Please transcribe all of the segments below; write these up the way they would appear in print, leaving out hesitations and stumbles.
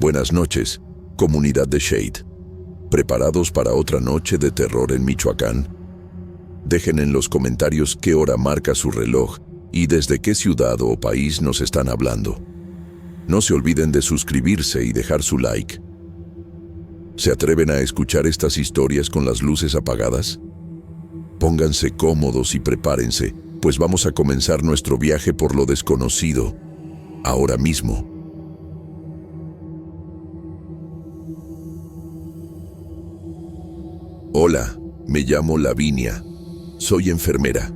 Buenas noches, comunidad de Shade. ¿Preparados para otra noche de terror en Michoacán? Dejen en los comentarios qué hora marca su reloj y desde qué ciudad o país nos están hablando. No se olviden de suscribirse y dejar su like. ¿Se atreven a escuchar estas historias con las luces apagadas? Pónganse cómodos y prepárense, pues vamos a comenzar nuestro viaje por lo desconocido, ahora mismo. Hola, me llamo Lavinia. Soy enfermera.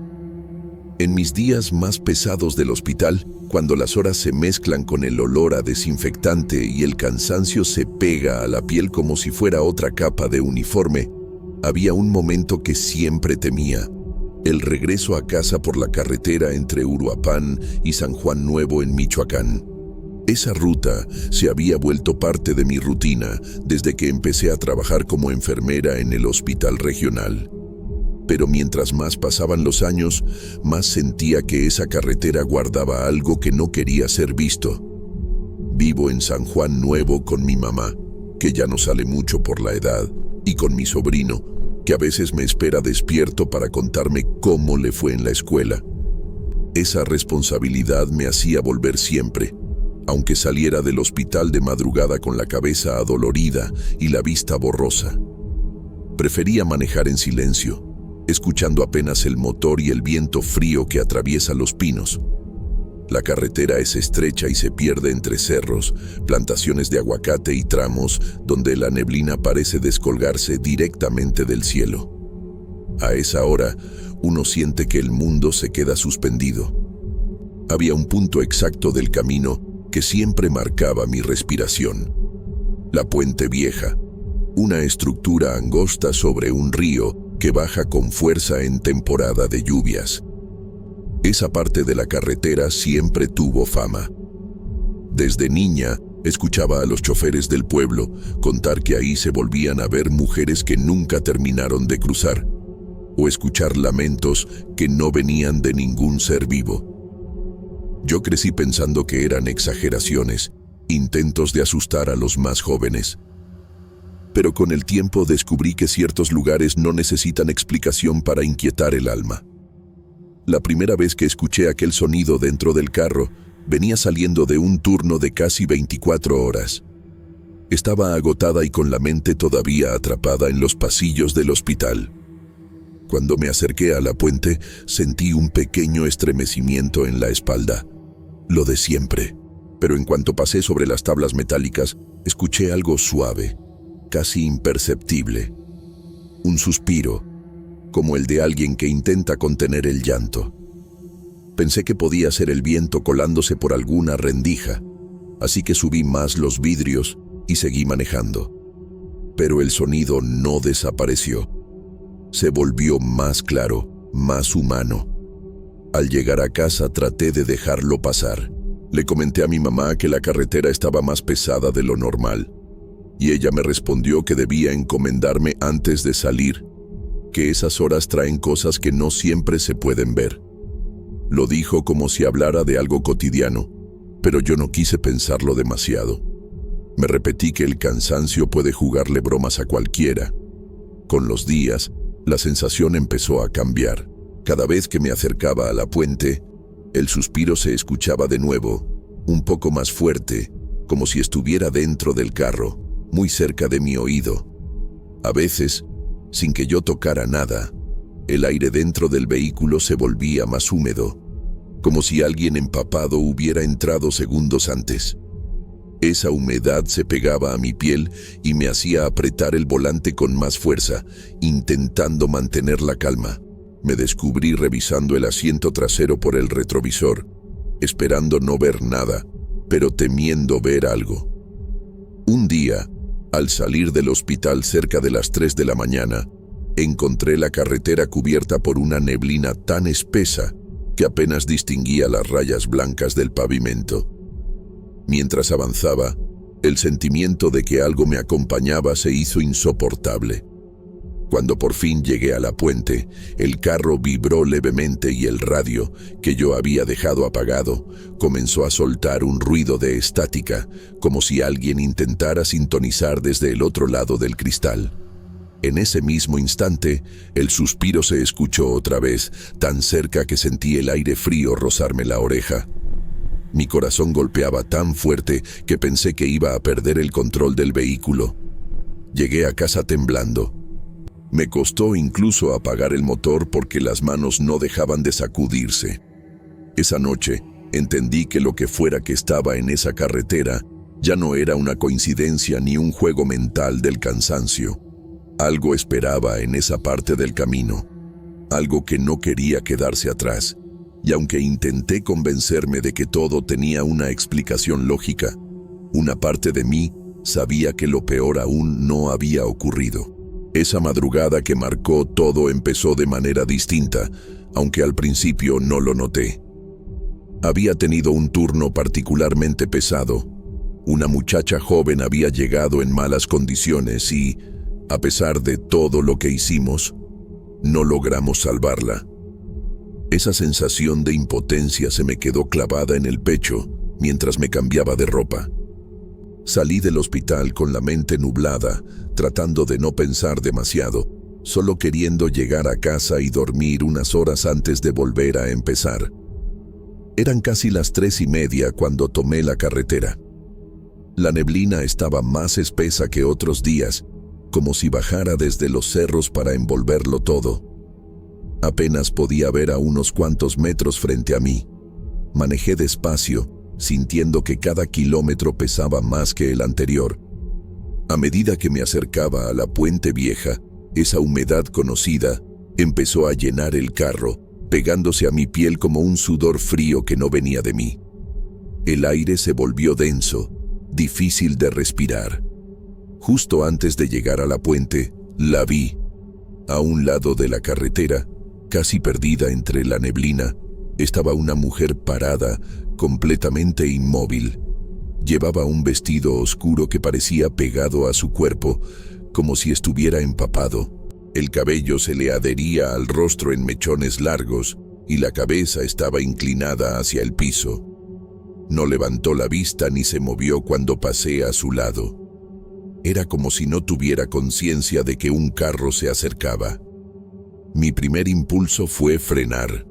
En mis días más pesados del hospital, cuando las horas se mezclan con el olor a desinfectante y el cansancio se pega a la piel como si fuera otra capa de uniforme, había un momento que siempre temía: el regreso a casa por la carretera entre Uruapan y San Juan Nuevo en Michoacán. Esa ruta se había vuelto parte de mi rutina desde que empecé a trabajar como enfermera en el hospital regional. Pero mientras más pasaban los años, más sentía que esa carretera guardaba algo que no quería ser visto. Vivo en San Juan Nuevo con mi mamá, que ya no sale mucho por la edad, y con mi sobrino, que a veces me espera despierto para contarme cómo le fue en la escuela. Esa responsabilidad me hacía volver siempre, aunque saliera del hospital de madrugada con la cabeza adolorida y la vista borrosa. Prefería manejar en silencio, escuchando apenas el motor y el viento frío que atraviesa los pinos. La carretera es estrecha y se pierde entre cerros, plantaciones de aguacate y tramos donde la neblina parece descolgarse directamente del cielo. A esa hora, uno siente que el mundo se queda suspendido. Había un punto exacto del camino que siempre marcaba mi respiración: la Puente Vieja, una estructura angosta sobre un río que baja con fuerza en temporada de lluvias. Esa parte de la carretera siempre tuvo fama. Desde niña, escuchaba a los choferes del pueblo contar que ahí se volvían a ver mujeres que nunca terminaron de cruzar, o escuchar lamentos que no venían de ningún ser vivo. Yo crecí pensando que eran exageraciones, intentos de asustar a los más jóvenes. Pero con el tiempo descubrí que ciertos lugares no necesitan explicación para inquietar el alma. La primera vez que escuché aquel sonido dentro del carro, venía saliendo de un turno de casi 24 horas. Estaba agotada y con la mente todavía atrapada en los pasillos del hospital. Cuando me acerqué a la puente, sentí un pequeño estremecimiento en la espalda. Lo de siempre. Pero en cuanto pasé sobre las tablas metálicas, escuché algo suave, casi imperceptible. Un suspiro, como el de alguien que intenta contener el llanto. Pensé que podía ser el viento colándose por alguna rendija, así que subí más los vidrios y seguí manejando. Pero el sonido no desapareció. Se volvió más claro, más humano. Al llegar a casa traté de dejarlo pasar. Le comenté a mi mamá que la carretera estaba más pesada de lo normal, y ella me respondió que debía encomendarme antes de salir, que esas horas traen cosas que no siempre se pueden ver. Lo dijo como si hablara de algo cotidiano, pero yo no quise pensarlo demasiado. Me repetí que el cansancio puede jugarle bromas a cualquiera. Con los días, la sensación empezó a cambiar. Cada vez que me acercaba a la puente, el suspiro se escuchaba de nuevo, un poco más fuerte, como si estuviera dentro del carro, muy cerca de mi oído. A veces, sin que yo tocara nada, el aire dentro del vehículo se volvía más húmedo, como si alguien empapado hubiera entrado segundos antes. Esa humedad se pegaba a mi piel y me hacía apretar el volante con más fuerza, intentando mantener la calma. Me descubrí revisando el asiento trasero por el retrovisor, esperando no ver nada, pero temiendo ver algo. Un día, al salir del hospital cerca de las 3 de la mañana, encontré la carretera cubierta por una neblina tan espesa que apenas distinguía las rayas blancas del pavimento. Mientras avanzaba, el sentimiento de que algo me acompañaba se hizo insoportable. Cuando por fin llegué a la puente, el carro vibró levemente y el radio, que yo había dejado apagado, comenzó a soltar un ruido de estática, como si alguien intentara sintonizar desde el otro lado del cristal. En ese mismo instante, el suspiro se escuchó otra vez, tan cerca que sentí el aire frío rozarme la oreja. Mi corazón golpeaba tan fuerte que pensé que iba a perder el control del vehículo. Llegué a casa temblando. Me costó incluso apagar el motor porque las manos no dejaban de sacudirse. Esa noche, entendí que lo que fuera que estaba en esa carretera ya no era una coincidencia ni un juego mental del cansancio. Algo esperaba en esa parte del camino, algo que no quería quedarse atrás, y aunque intenté convencerme de que todo tenía una explicación lógica, una parte de mí sabía que lo peor aún no había ocurrido. Esa madrugada que marcó todo empezó de manera distinta, aunque al principio no lo noté. Había tenido un turno particularmente pesado. Una muchacha joven había llegado en malas condiciones y, a pesar de todo lo que hicimos, no logramos salvarla. Esa sensación de impotencia se me quedó clavada en el pecho mientras me cambiaba de ropa. Salí del hospital con la mente nublada, tratando de no pensar demasiado, solo queriendo llegar a casa y dormir unas horas antes de volver a empezar. Eran casi las 3:30 cuando tomé la carretera. La neblina estaba más espesa que otros días, como si bajara desde los cerros para envolverlo todo. Apenas podía ver a unos cuantos metros frente a mí. Manejé despacio, sintiendo que cada kilómetro pesaba más que el anterior. A medida que me acercaba a la puente vieja, esa humedad conocida empezó a llenar el carro, pegándose a mi piel como un sudor frío que no venía de mí. El aire se volvió denso, difícil de respirar. Justo antes de llegar a la puente, la vi. A un lado de la carretera, casi perdida entre la neblina, estaba una mujer parada, completamente inmóvil. Llevaba un vestido oscuro que parecía pegado a su cuerpo, como si estuviera empapado. El cabello se le adhería al rostro en mechones largos y la cabeza estaba inclinada hacia el piso. No levantó la vista ni se movió cuando pasé a su lado. Era como si no tuviera conciencia de que un carro se acercaba. Mi primer impulso fue frenar.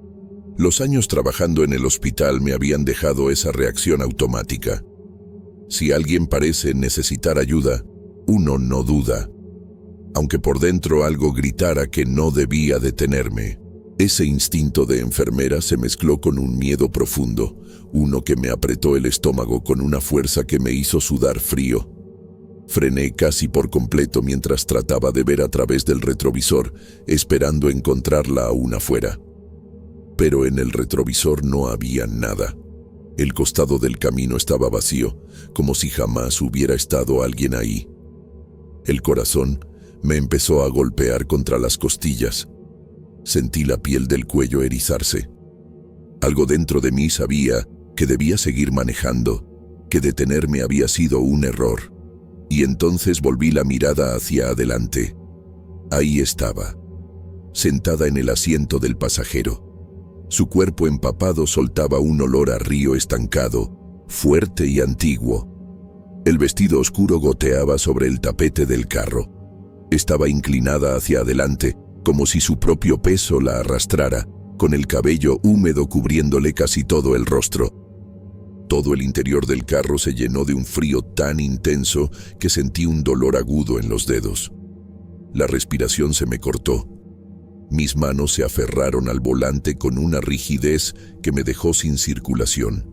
Los años trabajando en el hospital me habían dejado esa reacción automática. Si alguien parece necesitar ayuda, uno no duda. Aunque por dentro algo gritara que no debía detenerme. Ese instinto de enfermera se mezcló con un miedo profundo, uno que me apretó el estómago con una fuerza que me hizo sudar frío. Frené casi por completo mientras trataba de ver a través del retrovisor, esperando encontrarla aún afuera. Pero en el retrovisor no había nada. El costado del camino estaba vacío, como si jamás hubiera estado alguien ahí. El corazón me empezó a golpear contra las costillas. Sentí la piel del cuello erizarse. Algo dentro de mí sabía que debía seguir manejando, que detenerme había sido un error. Y entonces volví la mirada hacia adelante. Ahí estaba, sentada en el asiento del pasajero. Su cuerpo empapado soltaba un olor a río estancado, fuerte y antiguo. El vestido oscuro goteaba sobre el tapete del carro. Estaba inclinada hacia adelante, como si su propio peso la arrastrara, con el cabello húmedo cubriéndole casi todo el rostro. Todo el interior del carro se llenó de un frío tan intenso que sentí un dolor agudo en los dedos. La respiración se me cortó. Mis manos se aferraron al volante con una rigidez que me dejó sin circulación.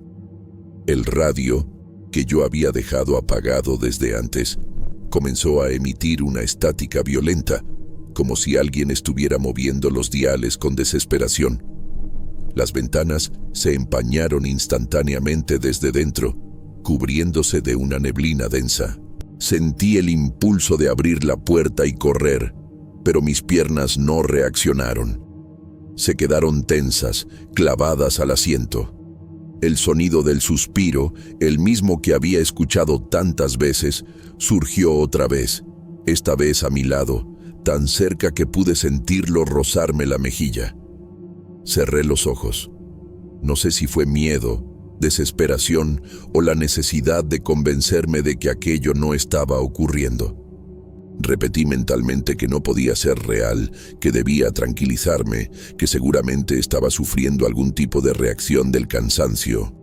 El radio, que yo había dejado apagado desde antes, comenzó a emitir una estática violenta, como si alguien estuviera moviendo los diales con desesperación. Las ventanas se empañaron instantáneamente desde dentro, cubriéndose de una neblina densa. Sentí el impulso de abrir la puerta y correr, pero mis piernas no reaccionaron. Se quedaron tensas, clavadas al asiento. El sonido del suspiro, el mismo que había escuchado tantas veces, surgió otra vez, esta vez a mi lado, tan cerca que pude sentirlo rozarme la mejilla. Cerré los ojos. No sé si fue miedo, desesperación o la necesidad de convencerme de que aquello no estaba ocurriendo. Repetí mentalmente que no podía ser real, que debía tranquilizarme, que seguramente estaba sufriendo algún tipo de reacción del cansancio.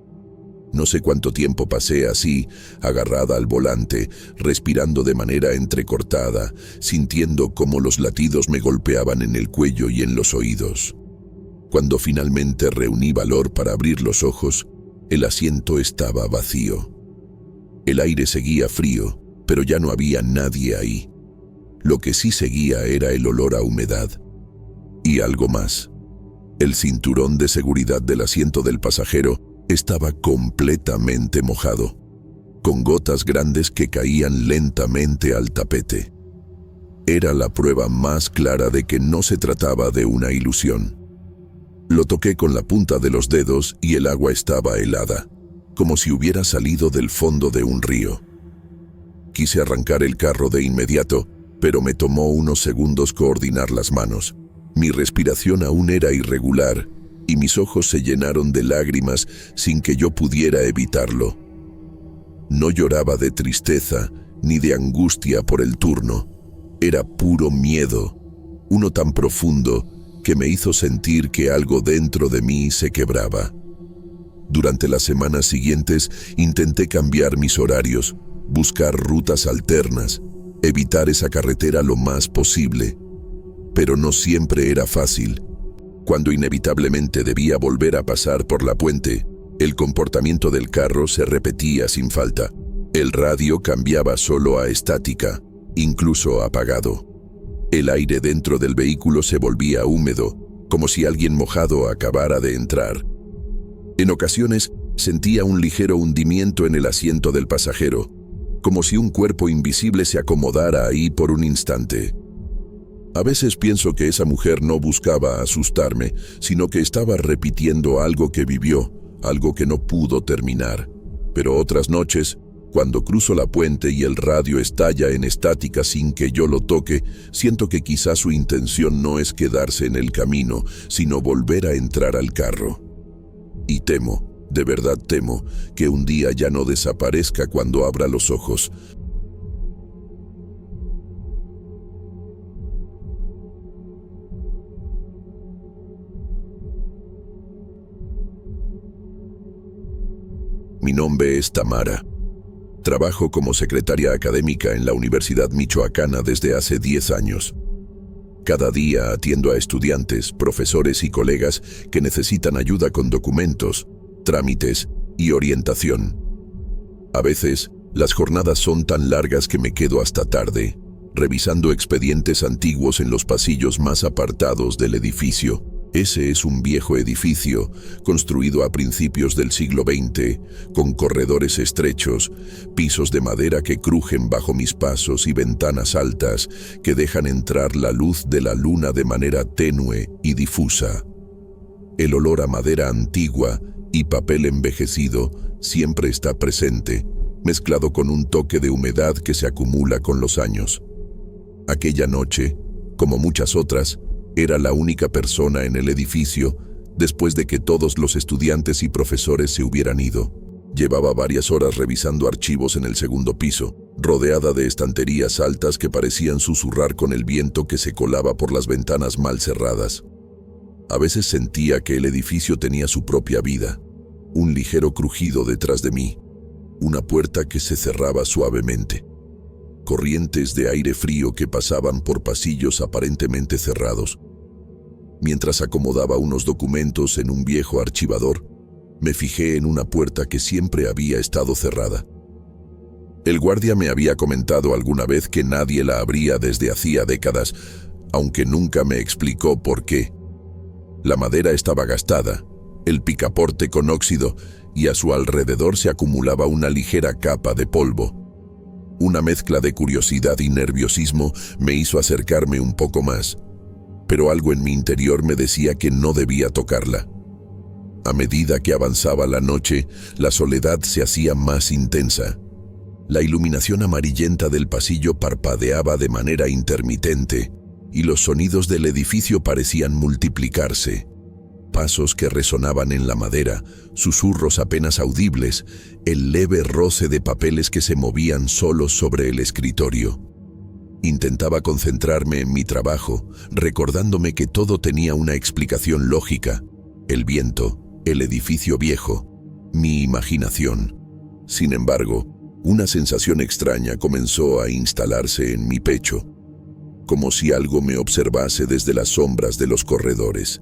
No sé cuánto tiempo pasé así, agarrada al volante, respirando de manera entrecortada, sintiendo cómo los latidos me golpeaban en el cuello y en los oídos. Cuando finalmente reuní valor para abrir los ojos, el asiento estaba vacío. El aire seguía frío, pero ya no había nadie ahí. Lo que sí seguía era el olor a humedad. Y algo más. El cinturón de seguridad del asiento del pasajero estaba completamente mojado, con gotas grandes que caían lentamente al tapete. Era la prueba más clara de que no se trataba de una ilusión. Lo toqué con la punta de los dedos y el agua estaba helada, como si hubiera salido del fondo de un río. Quise arrancar el carro de inmediato, pero me tomó unos segundos coordinar las manos. Mi respiración aún era irregular y mis ojos se llenaron de lágrimas sin que yo pudiera evitarlo. No lloraba de tristeza ni de angustia por el turno. Era puro miedo, uno tan profundo que me hizo sentir que algo dentro de mí se quebraba. Durante las semanas siguientes intenté cambiar mis horarios, buscar rutas alternas, evitar esa carretera lo más posible. Pero no siempre era fácil. Cuando inevitablemente debía volver a pasar por la puente, el comportamiento del carro se repetía sin falta. El radio cambiaba solo a estática, incluso apagado. El aire dentro del vehículo se volvía húmedo, como si alguien mojado acabara de entrar. En ocasiones sentía un ligero hundimiento en el asiento del pasajero, como si un cuerpo invisible se acomodara ahí por un instante. A veces pienso que esa mujer no buscaba asustarme, sino que estaba repitiendo algo que vivió, algo que no pudo terminar. Pero otras noches, cuando cruzo la puente y el radio estalla en estática sin que yo lo toque, siento que quizás su intención no es quedarse en el camino, sino volver a entrar al carro. Y temo, de verdad temo, que un día ya no desaparezca cuando abra los ojos. Mi nombre es Tamara. Trabajo como secretaria académica en la Universidad Michoacana desde hace 10 años. Cada día atiendo a estudiantes, profesores y colegas que necesitan ayuda con documentos, trámites y orientación. A veces, las jornadas son tan largas que me quedo hasta tarde, revisando expedientes antiguos en los pasillos más apartados del edificio. Ese es un viejo edificio, construido a principios del siglo XX, con corredores estrechos, pisos de madera que crujen bajo mis pasos y ventanas altas que dejan entrar la luz de la luna de manera tenue y difusa. El olor a madera antigua y papel envejecido siempre está presente, mezclado con un toque de humedad que se acumula con los años. Aquella noche, como muchas otras, era la única persona en el edificio después de que todos los estudiantes y profesores se hubieran ido. Llevaba varias horas revisando archivos en el segundo piso, rodeada de estanterías altas que parecían susurrar con el viento que se colaba por las ventanas mal cerradas. A veces sentía que el edificio tenía su propia vida, un ligero crujido detrás de mí, una puerta que se cerraba suavemente. Corrientes de aire frío que pasaban por pasillos aparentemente cerrados. Mientras acomodaba unos documentos en un viejo archivador, me fijé en una puerta que siempre había estado cerrada. El guardia me había comentado alguna vez que nadie la abría desde hacía décadas, aunque nunca me explicó por qué. La madera estaba gastada, el picaporte con óxido, y a su alrededor se acumulaba una ligera capa de polvo. Una mezcla de curiosidad y nerviosismo me hizo acercarme un poco más, pero algo en mi interior me decía que no debía tocarla. A medida que avanzaba la noche, la soledad se hacía más intensa. La iluminación amarillenta del pasillo parpadeaba de manera intermitente, y los sonidos del edificio parecían multiplicarse. Pasos que resonaban en la madera, susurros apenas audibles, el leve roce de papeles que se movían solos sobre el escritorio. Intentaba concentrarme en mi trabajo, recordándome que todo tenía una explicación lógica: el viento, el edificio viejo, mi imaginación. Sin embargo, una sensación extraña comenzó a instalarse en mi pecho, como si algo me observase desde las sombras de los corredores.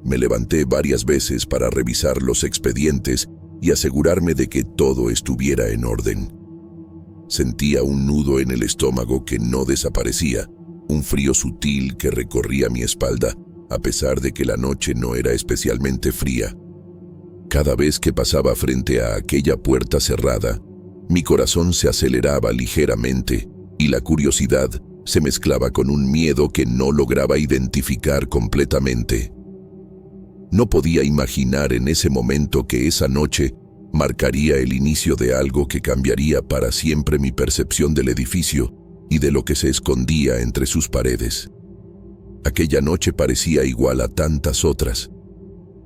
Me levanté varias veces para revisar los expedientes y asegurarme de que todo estuviera en orden. Sentía un nudo en el estómago que no desaparecía, un frío sutil que recorría mi espalda, a pesar de que la noche no era especialmente fría. Cada vez que pasaba frente a aquella puerta cerrada, mi corazón se aceleraba ligeramente y la curiosidad se mezclaba con un miedo que no lograba identificar completamente. No podía imaginar en ese momento que esa noche marcaría el inicio de algo que cambiaría para siempre mi percepción del edificio y de lo que se escondía entre sus paredes. Aquella noche parecía igual a tantas otras,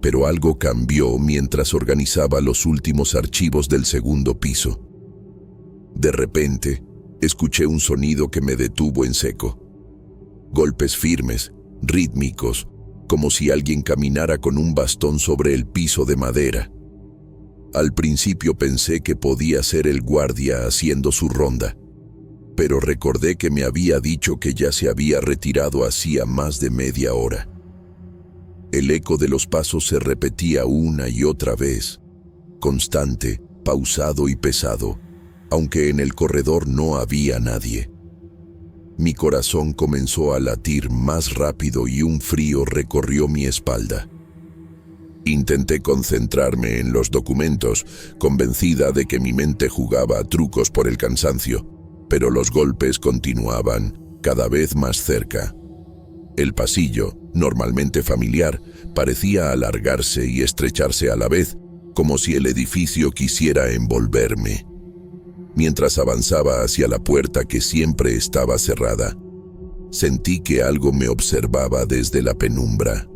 pero algo cambió mientras organizaba los últimos archivos del segundo piso. De repente, escuché un sonido que me detuvo en seco. Golpes firmes, rítmicos, como si alguien caminara con un bastón sobre el piso de madera. Al principio pensé que podía ser el guardia haciendo su ronda, pero recordé que me había dicho que ya se había retirado hacía más de media hora. El eco de los pasos se repetía una y otra vez, constante, pausado y pesado, aunque en el corredor no había nadie. Mi corazón comenzó a latir más rápido y un frío recorrió mi espalda. Intenté concentrarme en los documentos, convencida de que mi mente jugaba a trucos por el cansancio, pero los golpes continuaban, cada vez más cerca. El pasillo, normalmente familiar, parecía alargarse y estrecharse a la vez, como si el edificio quisiera envolverme. Mientras avanzaba hacia la puerta que siempre estaba cerrada, sentí que algo me observaba desde la penumbra.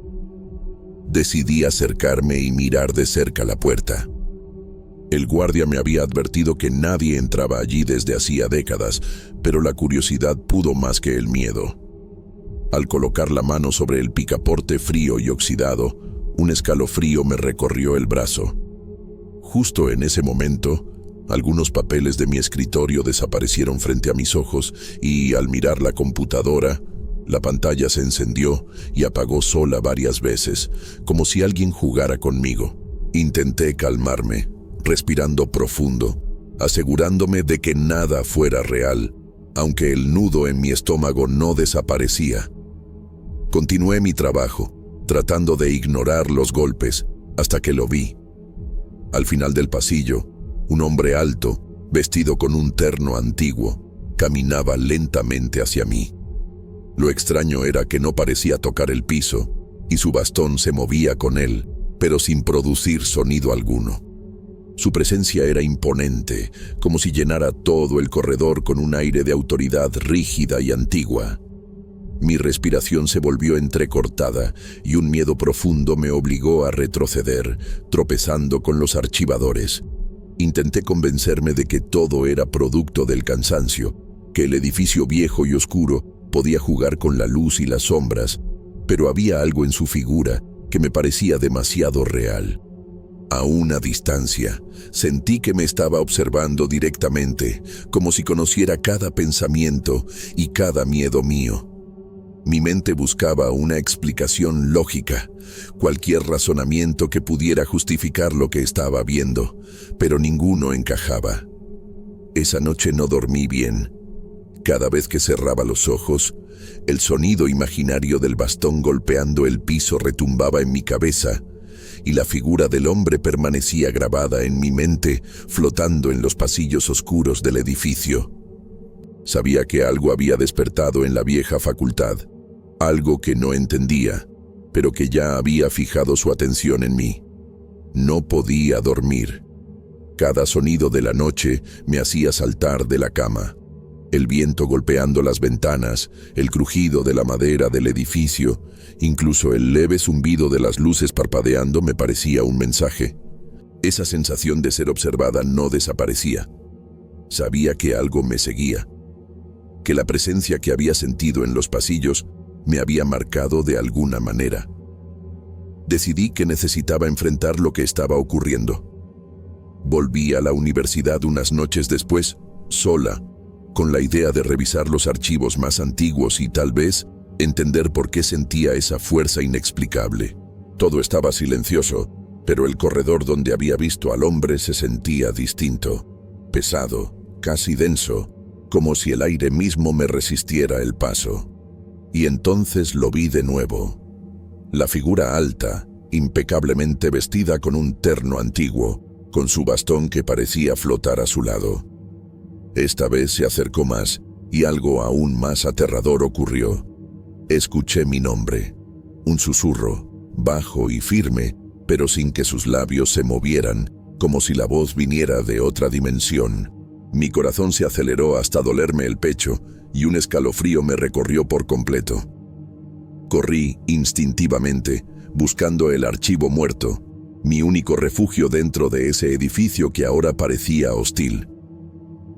Decidí acercarme y mirar de cerca la puerta. El guardia me había advertido que nadie entraba allí desde hacía décadas, pero la curiosidad pudo más que el miedo. Al colocar la mano sobre el picaporte frío y oxidado, un escalofrío me recorrió el brazo. Justo en ese momento, algunos papeles de mi escritorio desaparecieron frente a mis ojos y, al mirar la computadora, la pantalla se encendió y apagó sola varias veces, como si alguien jugara conmigo. Intenté calmarme, respirando profundo, asegurándome de que nada fuera real, aunque el nudo en mi estómago no desaparecía. Continué mi trabajo, tratando de ignorar los golpes, hasta que lo vi. Al final del pasillo, un hombre alto, vestido con un terno antiguo, caminaba lentamente hacia mí. Lo extraño era que no parecía tocar el piso, y su bastón se movía con él, pero sin producir sonido alguno. Su presencia era imponente, como si llenara todo el corredor con un aire de autoridad rígida y antigua. Mi respiración se volvió entrecortada y un miedo profundo me obligó a retroceder, tropezando con los archivadores. Intenté convencerme de que todo era producto del cansancio, que el edificio viejo y oscuro podía jugar con la luz y las sombras, pero había algo en su figura que me parecía demasiado real. A una distancia, sentí que me estaba observando directamente, como si conociera cada pensamiento y cada miedo mío. Mi mente buscaba una explicación lógica, cualquier razonamiento que pudiera justificar lo que estaba viendo, pero ninguno encajaba. Esa noche no dormí bien. Cada vez que cerraba los ojos, el sonido imaginario del bastón golpeando el piso retumbaba en mi cabeza, y la figura del hombre permanecía grabada en mi mente, flotando en los pasillos oscuros del edificio. Sabía que algo había despertado en la vieja facultad, algo que no entendía, pero que ya había fijado su atención en mí. No podía dormir. Cada sonido de la noche me hacía saltar de la cama. El viento golpeando las ventanas, el crujido de la madera del edificio, incluso el leve zumbido de las luces parpadeando me parecía un mensaje. Esa sensación de ser observada no desaparecía. Sabía que algo me seguía, que la presencia que había sentido en los pasillos me había marcado de alguna manera. Decidí que necesitaba enfrentar lo que estaba ocurriendo. Volví a la universidad unas noches después, sola, con la idea de revisar los archivos más antiguos y tal vez entender por qué sentía esa fuerza inexplicable. Todo estaba silencioso, pero el corredor donde había visto al hombre se sentía distinto, pesado, casi denso, como si el aire mismo me resistiera el paso. Y entonces lo vi de nuevo. La figura alta, impecablemente vestida con un terno antiguo, con su bastón que parecía flotar a su lado. Esta vez se acercó más, y algo aún más aterrador ocurrió. Escuché mi nombre, un susurro, bajo y firme, pero sin que sus labios se movieran, como si la voz viniera de otra dimensión. Mi corazón se aceleró hasta dolerme el pecho, y un escalofrío me recorrió por completo. Corrí instintivamente, buscando el archivo muerto, mi único refugio dentro de ese edificio que ahora parecía hostil.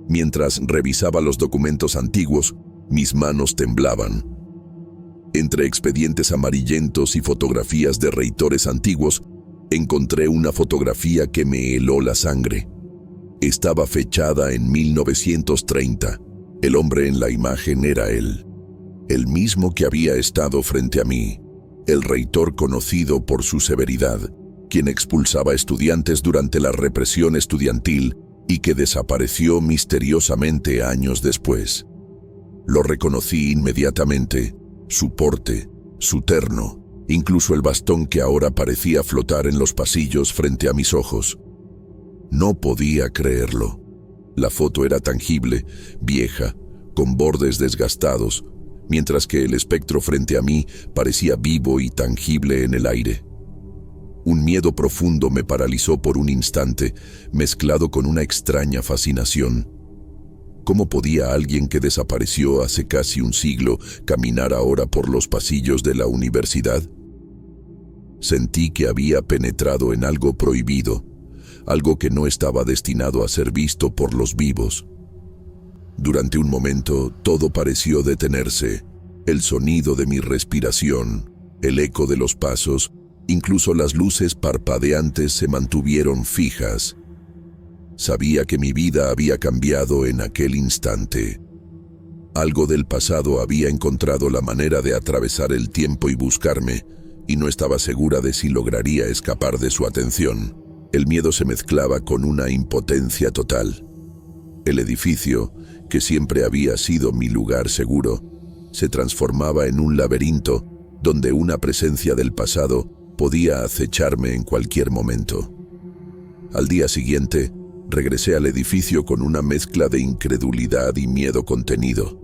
Mientras revisaba los documentos antiguos, mis manos temblaban. Entre expedientes amarillentos y fotografías de reitores antiguos, encontré una fotografía que me heló la sangre. Estaba fechada en 1930. El hombre en la imagen era él, el mismo que había estado frente a mí, el reitor conocido por su severidad, quien expulsaba estudiantes durante la represión estudiantil y que desapareció misteriosamente años después. Lo reconocí inmediatamente, su porte, su terno, incluso el bastón que ahora parecía flotar en los pasillos frente a mis ojos. No podía creerlo. La foto era tangible, vieja, con bordes desgastados, mientras que el espectro frente a mí parecía vivo y tangible en el aire. Un miedo profundo me paralizó por un instante, mezclado con una extraña fascinación. ¿Cómo podía alguien que desapareció hace casi un siglo caminar ahora por los pasillos de la universidad? Sentí que había penetrado en algo prohibido, algo que no estaba destinado a ser visto por los vivos. Durante un momento, todo pareció detenerse. El sonido de mi respiración, el eco de los pasos, incluso las luces parpadeantes se mantuvieron fijas. Sabía que mi vida había cambiado en aquel instante. Algo del pasado había encontrado la manera de atravesar el tiempo y buscarme, y no estaba segura de si lograría escapar de su atención. El miedo se mezclaba con una impotencia total. El edificio, que siempre había sido mi lugar seguro, se transformaba en un laberinto donde una presencia del pasado podía acecharme en cualquier momento. Al día siguiente, regresé al edificio con una mezcla de incredulidad y miedo contenido.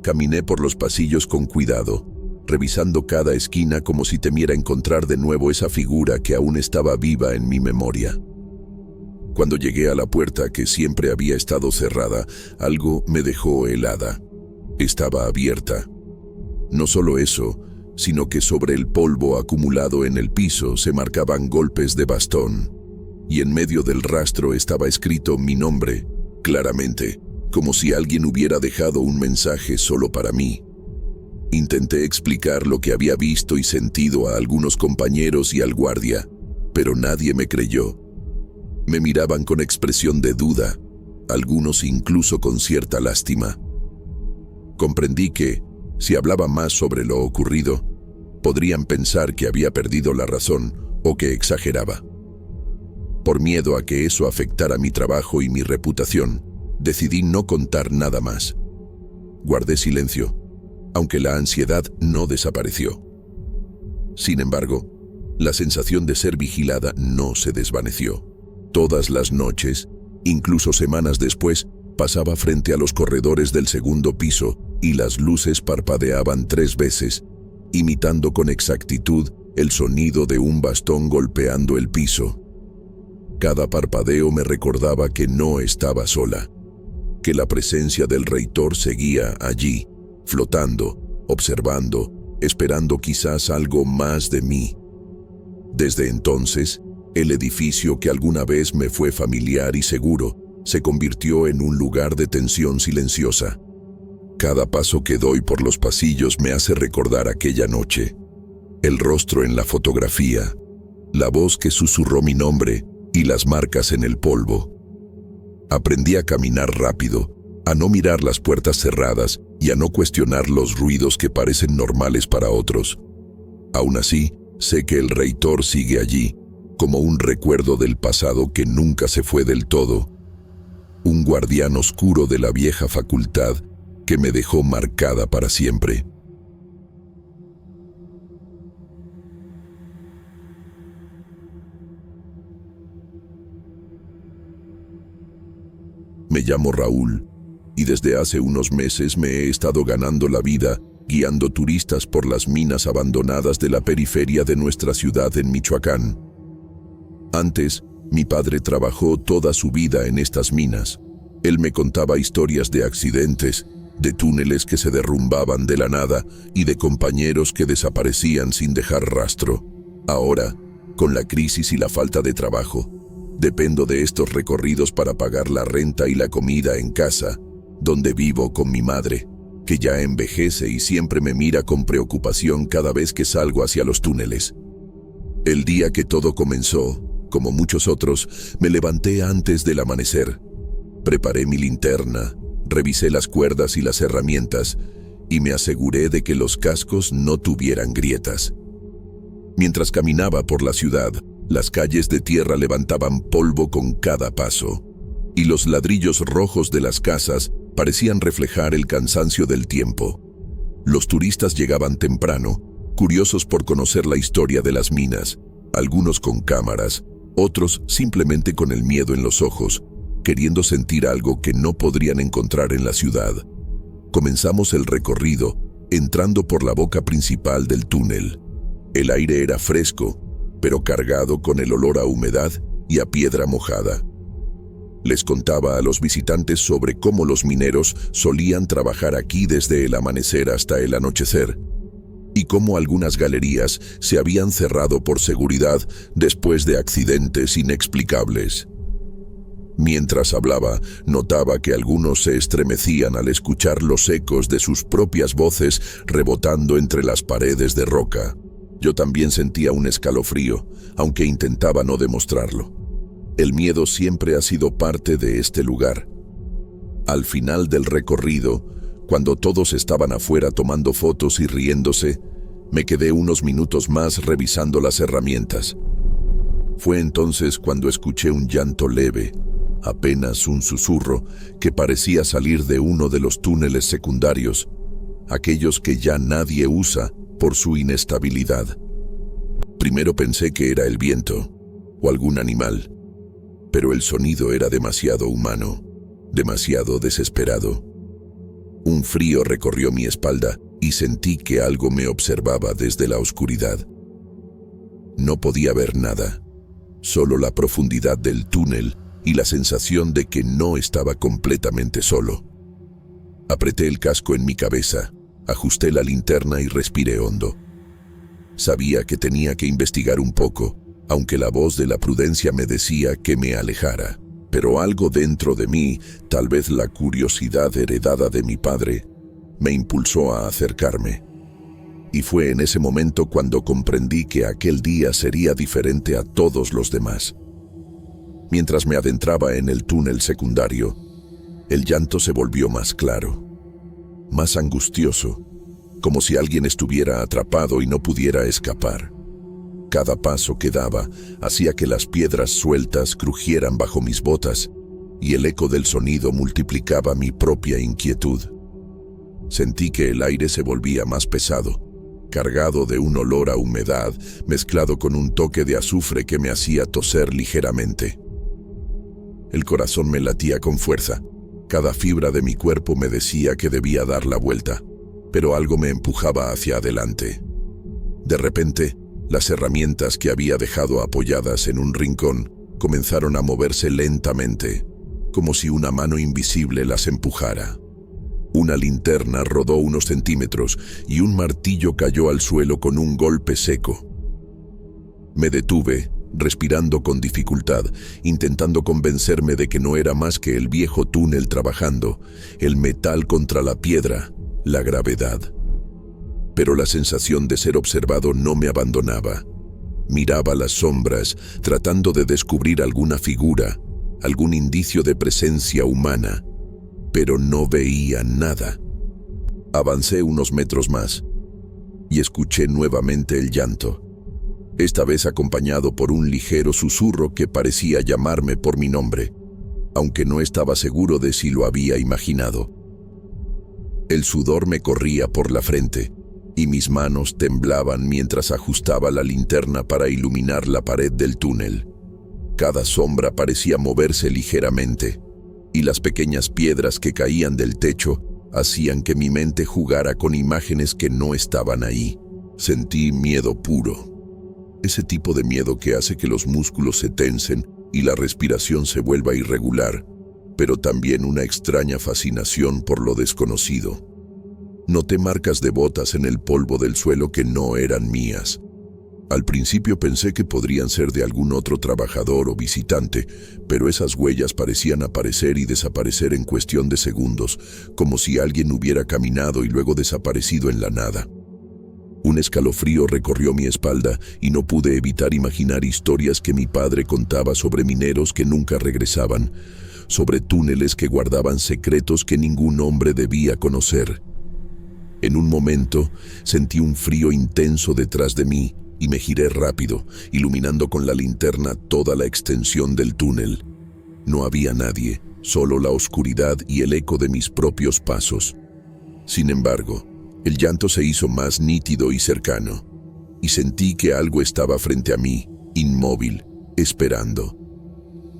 Caminé por los pasillos con cuidado, revisando cada esquina como si temiera encontrar de nuevo esa figura que aún estaba viva en mi memoria. Cuando llegué a la puerta que siempre había estado cerrada, algo me dejó helada. Estaba abierta. No solo eso, sino que sobre el polvo acumulado en el piso se marcaban golpes de bastón, y en medio del rastro estaba escrito mi nombre, claramente, como si alguien hubiera dejado un mensaje solo para mí. Intenté explicar lo que había visto y sentido a algunos compañeros y al guardia, pero nadie me creyó. Me miraban con expresión de duda, algunos incluso con cierta lástima. Comprendí que, si hablaba más sobre lo ocurrido, podrían pensar que había perdido la razón o que exageraba. Por miedo a que eso afectara mi trabajo y mi reputación, decidí no contar nada más. Guardé silencio, aunque la ansiedad no desapareció. Sin embargo, la sensación de ser vigilada no se desvaneció. Todas las noches, incluso semanas después, pasaba frente a los corredores del segundo piso y las luces parpadeaban 3 veces, imitando con exactitud el sonido de un bastón golpeando el piso. Cada parpadeo me recordaba que no estaba sola. que la presencia del reitor seguía allí, flotando, observando, esperando quizás algo más de mí. Desde entonces, el edificio que alguna vez me fue familiar y seguro se convirtió en un lugar de tensión silenciosa. Cada paso que doy por los pasillos me hace recordar aquella noche. El rostro en la fotografía, la voz que susurró mi nombre y las marcas en el polvo. Aprendí a caminar rápido, a no mirar las puertas cerradas y a no cuestionar los ruidos que parecen normales para otros. Aún así, sé que el reitor sigue allí, como un recuerdo del pasado que nunca se fue del todo. Un guardián oscuro de la vieja facultad que me dejó marcada para siempre. Me llamo Raúl, y desde hace unos meses me he estado ganando la vida guiando turistas por las minas abandonadas de la periferia de nuestra ciudad en Michoacán. Antes, mi padre trabajó toda su vida en estas minas. Él me contaba historias de accidentes, de túneles que se derrumbaban de la nada y de compañeros que desaparecían sin dejar rastro. Ahora, con la crisis y la falta de trabajo, dependo de estos recorridos para pagar la renta y la comida en casa, donde vivo con mi madre, que ya envejece y siempre me mira con preocupación cada vez que salgo hacia los túneles. El día que todo comenzó, como muchos otros, me levanté antes del amanecer. Preparé mi linterna, revisé las cuerdas y las herramientas, y me aseguré de que los cascos no tuvieran grietas. Mientras caminaba por la ciudad, las calles de tierra levantaban polvo con cada paso, y los ladrillos rojos de las casas parecían reflejar el cansancio del tiempo. Los turistas llegaban temprano, curiosos por conocer la historia de las minas, algunos con cámaras, otros simplemente con el miedo en los ojos, queriendo sentir algo que no podrían encontrar en la ciudad. Comenzamos el recorrido, entrando por la boca principal del túnel. El aire era fresco, pero cargado con el olor a humedad y a piedra mojada. Les contaba a los visitantes sobre cómo los mineros solían trabajar aquí desde el amanecer hasta el anochecer, y cómo algunas galerías se habían cerrado por seguridad después de accidentes inexplicables. Mientras hablaba, notaba que algunos se estremecían al escuchar los ecos de sus propias voces rebotando entre las paredes de roca. Yo también sentía un escalofrío, aunque intentaba no demostrarlo. El miedo siempre ha sido parte de este lugar. Al final del recorrido, cuando todos estaban afuera tomando fotos y riéndose, me quedé unos minutos más revisando las herramientas. Fue entonces cuando escuché un llanto leve, apenas un susurro que parecía salir de uno de los túneles secundarios, aquellos que ya nadie usa por su inestabilidad. Primero pensé que era el viento o algún animal, pero el sonido era demasiado humano, demasiado desesperado. Un frío recorrió mi espalda y sentí que algo me observaba desde la oscuridad. No podía ver nada, solo la profundidad del túnel y la sensación de que no estaba completamente solo. Apreté el casco en mi cabeza, ajusté la linterna y respiré hondo. Sabía que tenía que investigar un poco, aunque la voz de la prudencia me decía que me alejara. Pero algo dentro de mí, tal vez la curiosidad heredada de mi padre, me impulsó a acercarme. Y fue en ese momento cuando comprendí que aquel día sería diferente a todos los demás. Mientras me adentraba en el túnel secundario, el llanto se volvió más claro, más angustioso, como si alguien estuviera atrapado y no pudiera escapar. Cada paso que daba hacía que las piedras sueltas crujieran bajo mis botas, y el eco del sonido multiplicaba mi propia inquietud. Sentí que el aire se volvía más pesado, cargado de un olor a humedad mezclado con un toque de azufre que me hacía toser ligeramente. El corazón me latía con fuerza. Cada fibra de mi cuerpo me decía que debía dar la vuelta, pero algo me empujaba hacia adelante. De repente, las herramientas que había dejado apoyadas en un rincón comenzaron a moverse lentamente. como si una mano invisible las empujara. Una linterna rodó unos centímetros y un martillo cayó al suelo con un golpe seco. Me detuve, respirando con dificultad, intentando convencerme de que no era más que el viejo túnel trabajando, el metal contra la piedra, la gravedad. Pero la sensación de ser observado no me abandonaba. Miraba las sombras, tratando de descubrir alguna figura, algún indicio de presencia humana, pero no veía nada. Avancé unos metros más y escuché nuevamente el llanto, esta vez acompañado por un ligero susurro que parecía llamarme por mi nombre, aunque no estaba seguro de si lo había imaginado. El sudor me corría por la frente y mis manos temblaban mientras ajustaba la linterna para iluminar la pared del túnel. Cada sombra parecía moverse ligeramente, y las pequeñas piedras que caían del techo hacían que mi mente jugara con imágenes que no estaban ahí. Sentí miedo puro. Ese tipo de miedo que hace que los músculos se tensen y la respiración se vuelva irregular, pero también una extraña fascinación por lo desconocido. Noté marcas de botas en el polvo del suelo que no eran mías. Al principio pensé que podrían ser de algún otro trabajador o visitante, pero esas huellas parecían aparecer y desaparecer en cuestión de segundos, como si alguien hubiera caminado y luego desaparecido en la nada. Un escalofrío recorrió mi espalda y no pude evitar imaginar historias que mi padre contaba sobre mineros que nunca regresaban, sobre túneles que guardaban secretos que ningún hombre debía conocer. En un momento sentí un frío intenso detrás de mí y me giré rápido, iluminando con la linterna toda la extensión del túnel. No había nadie, solo la oscuridad y el eco de mis propios pasos. Sin embargo, el llanto se hizo más nítido y cercano, y sentí que algo estaba frente a mí, inmóvil, esperando.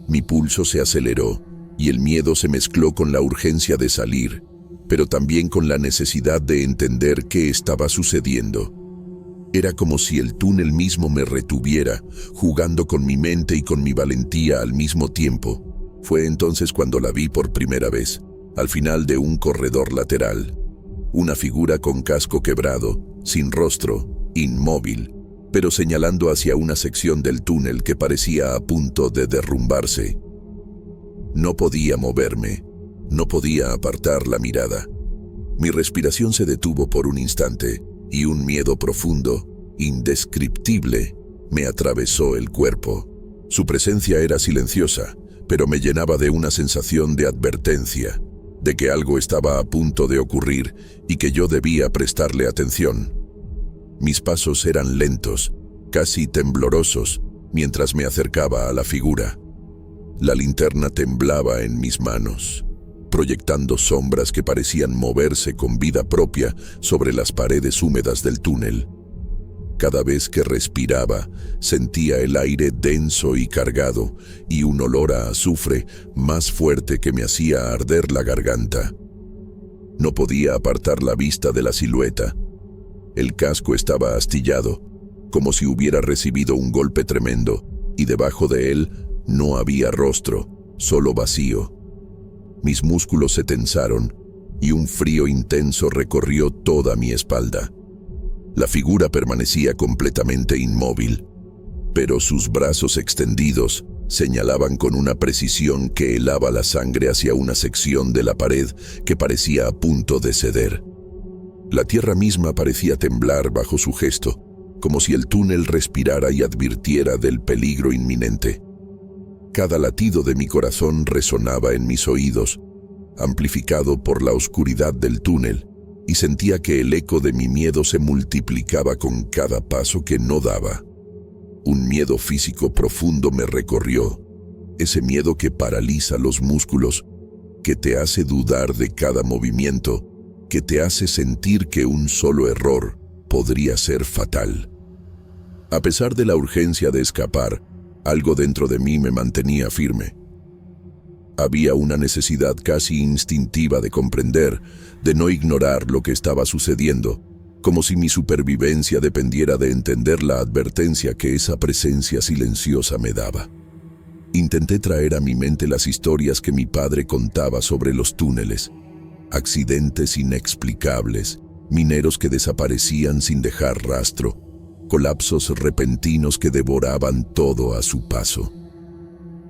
Mi pulso se aceleró y el miedo se mezcló con la urgencia de salir, pero también con la necesidad de entender qué estaba sucediendo. Era como si el túnel mismo me retuviera, jugando con mi mente y con mi valentía al mismo tiempo. Fue entonces cuando la vi por primera vez, al final de un corredor lateral. Una figura con casco quebrado, sin rostro, inmóvil, pero señalando hacia una sección del túnel que parecía a punto de derrumbarse. No podía moverme, no podía apartar la mirada. Mi respiración se detuvo por un instante y un miedo profundo, indescriptible, me atravesó el cuerpo. Su presencia era silenciosa, pero me llenaba de una sensación de advertencia, de que algo estaba a punto de ocurrir y que yo debía prestarle atención. Mis pasos eran lentos, casi temblorosos, mientras me acercaba a la figura. La linterna temblaba en mis manos, proyectando sombras que parecían moverse con vida propia sobre las paredes húmedas del túnel. Cada vez que respiraba, sentía el aire denso y cargado y un olor a azufre más fuerte que me hacía arder la garganta. No podía apartar la vista de la silueta. El casco estaba astillado, como si hubiera recibido un golpe tremendo, y debajo de él no había rostro, solo vacío. Mis músculos se tensaron y un frío intenso recorrió toda mi espalda. La figura permanecía completamente inmóvil, pero sus brazos extendidos señalaban con una precisión que helaba la sangre hacia una sección de la pared que parecía a punto de ceder. La tierra misma parecía temblar bajo su gesto, como si el túnel respirara y advirtiera del peligro inminente. Cada latido de mi corazón resonaba en mis oídos, amplificado por la oscuridad del túnel, y sentía que el eco de mi miedo se multiplicaba con cada paso que no daba. Un miedo físico profundo me recorrió, ese miedo que paraliza los músculos, que te hace dudar de cada movimiento, que te hace sentir que un solo error podría ser fatal. A pesar de la urgencia de escapar, algo dentro de mí me mantenía firme. Había una necesidad casi instintiva de comprender, de no ignorar lo que estaba sucediendo, como si mi supervivencia dependiera de entender la advertencia que esa presencia silenciosa me daba. Intenté traer a mi mente las historias que mi padre contaba sobre los túneles. Accidentes inexplicables, mineros que desaparecían sin dejar rastro, colapsos repentinos que devoraban todo a su paso.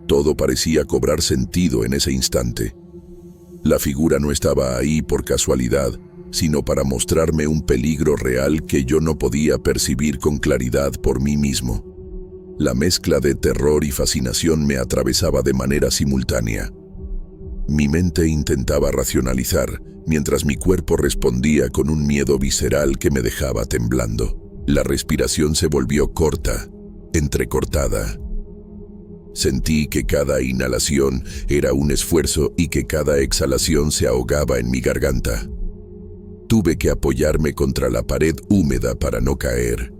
Todo parecía cobrar sentido en ese instante. La figura no estaba ahí por casualidad, sino para mostrarme un peligro real que yo no podía percibir con claridad por mí mismo. La mezcla de terror y fascinación me atravesaba de manera simultánea. Mi mente intentaba racionalizar, mientras mi cuerpo respondía con un miedo visceral que me dejaba temblando. La respiración se volvió corta, entrecortada. Sentí que cada inhalación era un esfuerzo y que cada exhalación se ahogaba en mi garganta. Tuve que apoyarme contra la pared húmeda para no caer,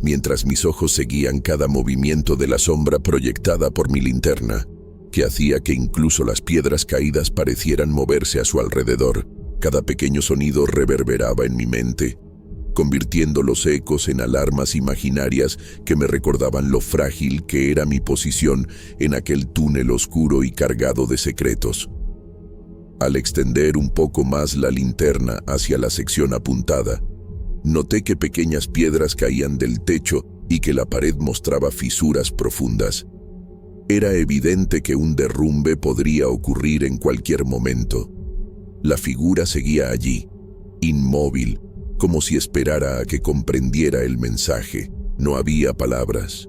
mientras mis ojos seguían cada movimiento de la sombra proyectada por mi linterna, que hacía que incluso las piedras caídas parecieran moverse a su alrededor. Cada pequeño sonido reverberaba en mi mente, convirtiendo los ecos en alarmas imaginarias que me recordaban lo frágil que era mi posición en aquel túnel oscuro y cargado de secretos. Al extender un poco más la linterna hacia la sección apuntada, noté que pequeñas piedras caían del techo y que la pared mostraba fisuras profundas. Era evidente que un derrumbe podría ocurrir en cualquier momento. La figura seguía allí, inmóvil, como si esperara a que comprendiera el mensaje. No había palabras,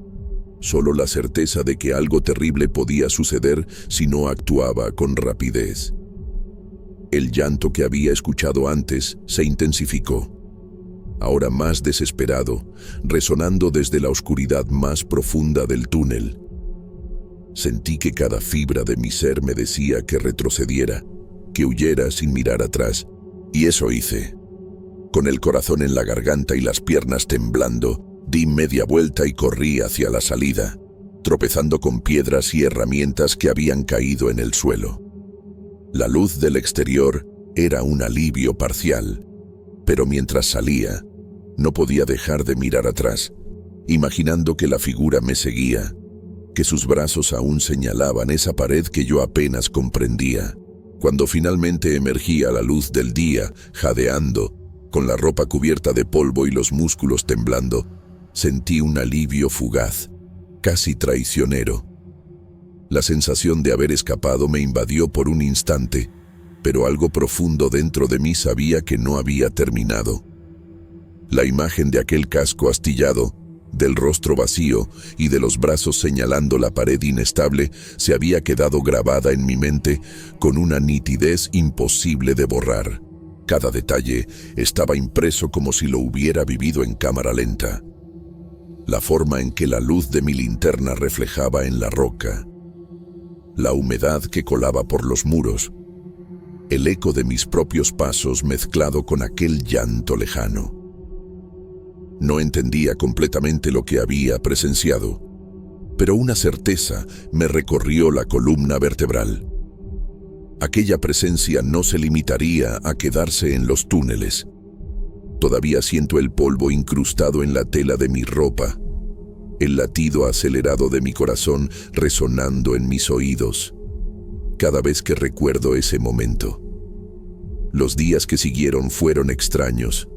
solo la certeza de que algo terrible podía suceder si no actuaba con rapidez. El llanto que había escuchado antes se intensificó, ahora más desesperado, resonando desde la oscuridad más profunda del túnel. Sentí que cada fibra de mi ser me decía que retrocediera, que huyera sin mirar atrás, y eso hice. Con el corazón en la garganta y las piernas temblando, di media vuelta y corrí hacia la salida, tropezando con piedras y herramientas que habían caído en el suelo. La luz del exterior era un alivio parcial, pero mientras salía, no podía dejar de mirar atrás, imaginando que la figura me seguía, que sus brazos aún señalaban esa pared que yo apenas comprendía. Cuando finalmente emergí a la luz del día, jadeando, con la ropa cubierta de polvo y los músculos temblando, sentí un alivio fugaz, casi traicionero. La sensación de haber escapado me invadió por un instante, pero algo profundo dentro de mí sabía que no había terminado. La imagen de aquel casco astillado, del rostro vacío y de los brazos señalando la pared inestable se había quedado grabada en mi mente con una nitidez imposible de borrar. Cada detalle estaba impreso como si lo hubiera vivido en cámara lenta. La forma en que la luz de mi linterna reflejaba en la roca, la humedad que colaba por los muros, el eco de mis propios pasos mezclado con aquel llanto lejano. No entendía completamente lo que había presenciado, pero una certeza me recorrió la columna vertebral. Aquella presencia no se limitaría a quedarse en los túneles. Todavía siento el polvo incrustado en la tela de mi ropa, el latido acelerado de mi corazón resonando en mis oídos, cada vez que recuerdo ese momento. Los días que siguieron fueron extraños,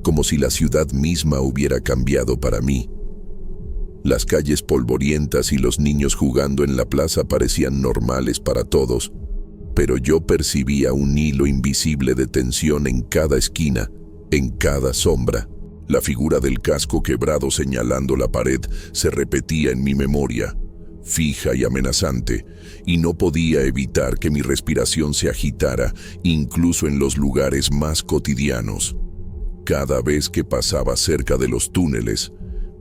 como si la ciudad misma hubiera cambiado para mí. Las calles polvorientas y los niños jugando en la plaza parecían normales para todos, pero yo percibía un hilo invisible de tensión en cada esquina, en cada sombra. La figura del casco quebrado señalando la pared se repetía en mi memoria, fija y amenazante, y no podía evitar que mi respiración se agitara, incluso en los lugares más cotidianos. Cada vez que pasaba cerca de los túneles,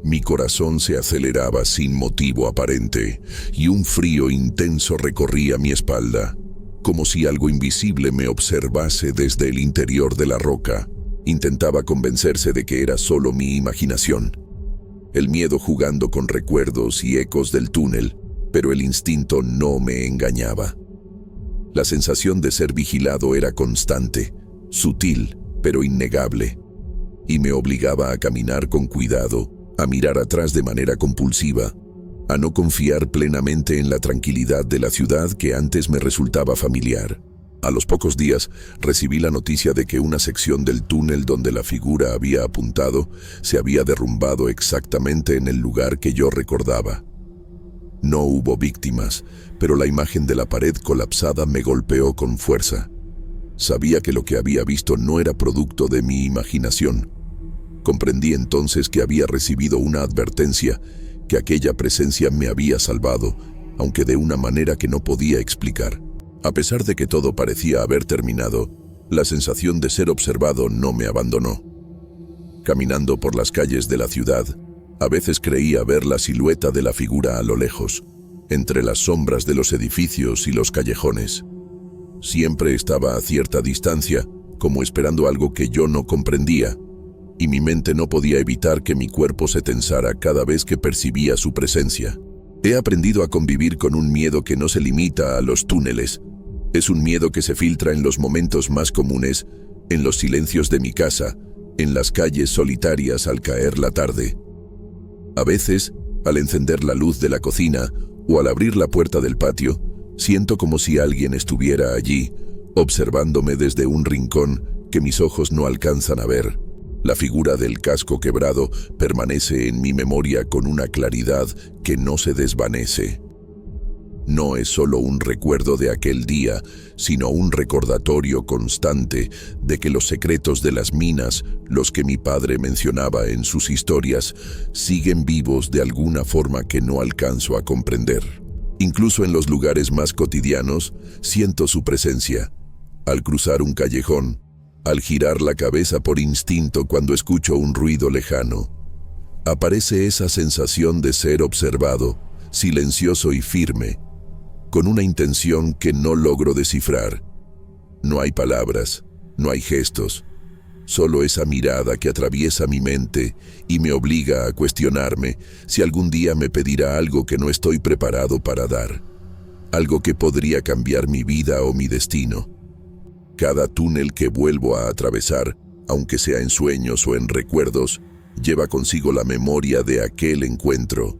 mi corazón se aceleraba sin motivo aparente, y un frío intenso recorría mi espalda, como si algo invisible me observase desde el interior de la roca. Intentaba convencerse de que era solo mi imaginación, el miedo jugando con recuerdos y ecos del túnel, pero el instinto no me engañaba. La sensación de ser vigilado era constante, sutil, pero innegable, y me obligaba a caminar con cuidado, a mirar atrás de manera compulsiva, a no confiar plenamente en la tranquilidad de la ciudad que antes me resultaba familiar. A los pocos días recibí la noticia de que una sección del túnel donde la figura había apuntado se había derrumbado exactamente en el lugar que yo recordaba. No hubo víctimas, pero la imagen de la pared colapsada me golpeó con fuerza. Sabía que lo que había visto no era producto de mi imaginación. Comprendí entonces que había recibido una advertencia, que aquella presencia me había salvado, aunque de una manera que no podía explicar. A pesar de que todo parecía haber terminado, la sensación de ser observado no me abandonó. Caminando por las calles de la ciudad, a veces creía ver la silueta de la figura a lo lejos, entre las sombras de los edificios y los callejones. Siempre estaba a cierta distancia, como esperando algo que yo no comprendía, y mi mente no podía evitar que mi cuerpo se tensara cada vez que percibía su presencia. He aprendido a convivir con un miedo que no se limita a los túneles. Es un miedo que se filtra en los momentos más comunes, en los silencios de mi casa, en las calles solitarias al caer la tarde. A veces, al encender la luz de la cocina o al abrir la puerta del patio, siento como si alguien estuviera allí, observándome desde un rincón que mis ojos no alcanzan a ver. La figura del casco quebrado permanece en mi memoria con una claridad que no se desvanece. No es solo un recuerdo de aquel día, sino un recordatorio constante de que los secretos de las minas, los que mi padre mencionaba en sus historias, siguen vivos de alguna forma que no alcanzo a comprender. Incluso en los lugares más cotidianos, siento su presencia. Al cruzar un callejón, al girar la cabeza por instinto cuando escucho un ruido lejano, aparece esa sensación de ser observado, silencioso y firme, con una intención que no logro descifrar. No hay palabras, no hay gestos, solo esa mirada que atraviesa mi mente y me obliga a cuestionarme si algún día me pedirá algo que no estoy preparado para dar, algo que podría cambiar mi vida o mi destino. Cada túnel que vuelvo a atravesar, aunque sea en sueños o en recuerdos, lleva consigo la memoria de aquel encuentro.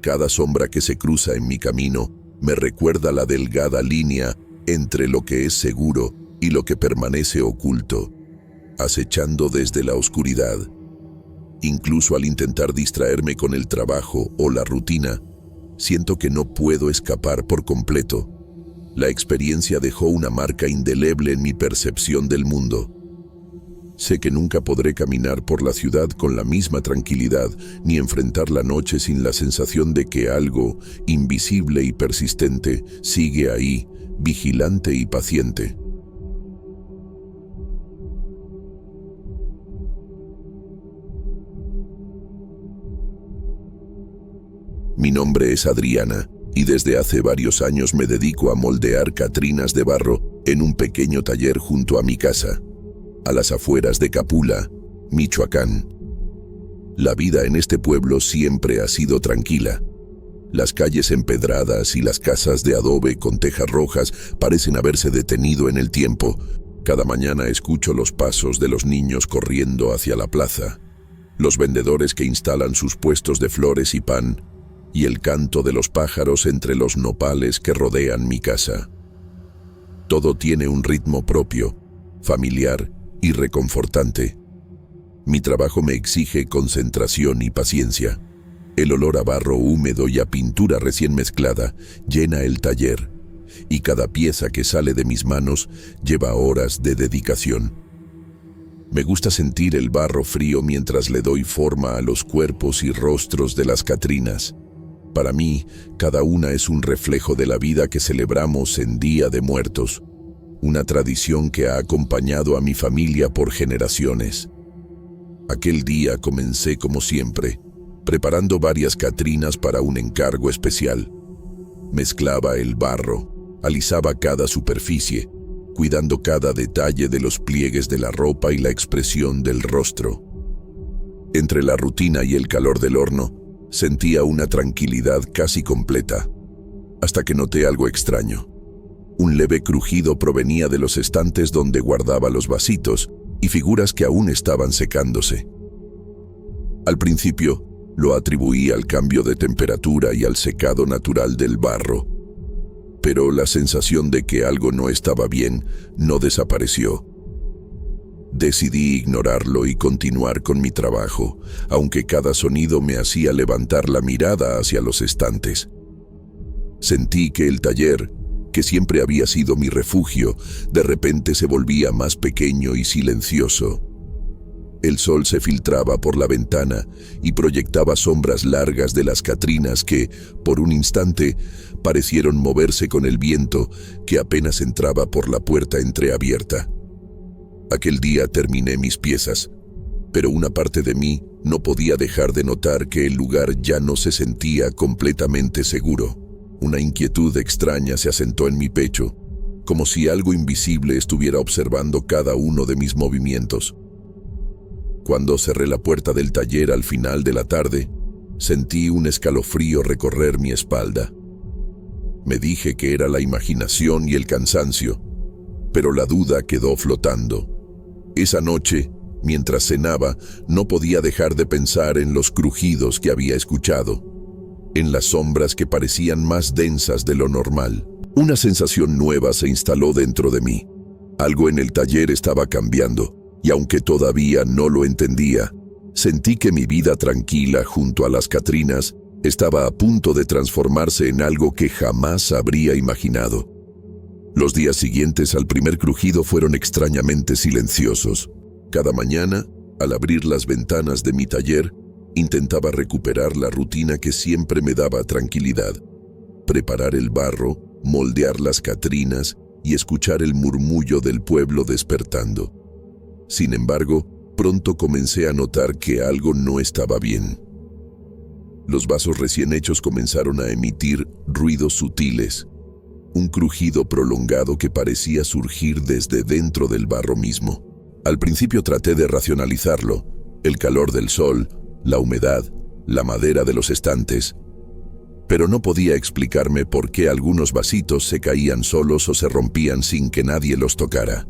Cada sombra que se cruza en mi camino me recuerda la delgada línea entre lo que es seguro y lo que permanece oculto, acechando desde la oscuridad. Incluso al intentar distraerme con el trabajo o la rutina, siento que no puedo escapar por completo. La experiencia dejó una marca indeleble en mi percepción del mundo. Sé que nunca podré caminar por la ciudad con la misma tranquilidad, ni enfrentar la noche sin la sensación de que algo, invisible y persistente, sigue ahí, vigilante y paciente. Mi nombre es Adriana, y desde hace varios años me dedico a moldear catrinas de barro en un pequeño taller junto a mi casa, a las afueras de Capula, Michoacán. La vida en este pueblo siempre ha sido tranquila. Las calles empedradas y las casas de adobe con tejas rojas parecen haberse detenido en el tiempo. Cada mañana escucho los pasos de los niños corriendo hacia la plaza, los vendedores que instalan sus puestos de flores y pan, y el canto de los pájaros entre los nopales que rodean mi casa. Todo tiene un ritmo propio, familiar y reconfortante. Mi trabajo me exige concentración y paciencia. El olor a barro húmedo y a pintura recién mezclada llena el taller, y cada pieza que sale de mis manos lleva horas de dedicación. Me gusta sentir el barro frío mientras le doy forma a los cuerpos y rostros de las catrinas. Para mí, cada una es un reflejo de la vida que celebramos en Día de Muertos, una tradición que ha acompañado a mi familia por generaciones. Aquel día comencé como siempre, preparando varias catrinas para un encargo especial. Mezclaba el barro, alisaba cada superficie, cuidando cada detalle de los pliegues de la ropa y la expresión del rostro. Entre la rutina y el calor del horno, sentía una tranquilidad casi completa, hasta que noté algo extraño. Un leve crujido provenía de los estantes donde guardaba los vasitos y figuras que aún estaban secándose. Al principio, Lo atribuí al cambio de temperatura y al secado natural del barro. Pero la sensación de que algo no estaba bien no desapareció. Decidí ignorarlo y continuar con mi trabajo, aunque cada sonido me hacía levantar la mirada hacia los estantes. Sentí que el taller, que siempre había sido mi refugio, de repente se volvía más pequeño y silencioso. El sol se filtraba por la ventana y proyectaba sombras largas de las catrinas que, por un instante, parecieron moverse con el viento que apenas entraba por la puerta entreabierta. Aquel día terminé mis piezas, pero una parte de mí no podía dejar de notar que el lugar ya no se sentía completamente seguro. Una inquietud extraña se asentó en mi pecho, como si algo invisible estuviera observando cada uno de mis movimientos. Cuando cerré la puerta del taller al final de la tarde, sentí un escalofrío recorrer mi espalda. Me dije que era la imaginación y el cansancio, pero la duda quedó flotando. Esa noche, mientras cenaba, no podía dejar de pensar en los crujidos que había escuchado, en las sombras que parecían más densas de lo normal. Una sensación nueva se instaló dentro de mí. Algo en el taller estaba cambiando, y aunque todavía no lo entendía, sentí que mi vida tranquila junto a las catrinas estaba a punto de transformarse en algo que jamás habría imaginado. Los días siguientes al primer crujido fueron extrañamente silenciosos. Cada mañana, al abrir las ventanas de mi taller, intentaba recuperar la rutina que siempre me daba tranquilidad. Preparar el barro, moldear las catrinas y escuchar el murmullo del pueblo despertando. Sin embargo, pronto comencé a notar que algo no estaba bien. Los vasos recién hechos comenzaron a emitir ruidos sutiles, un crujido prolongado que parecía surgir desde dentro del barro mismo. Al principio traté de racionalizarlo: el calor del sol, la humedad, la madera de los estantes, pero no podía explicarme por qué algunos vasitos se caían solos o se rompían sin que nadie los tocara.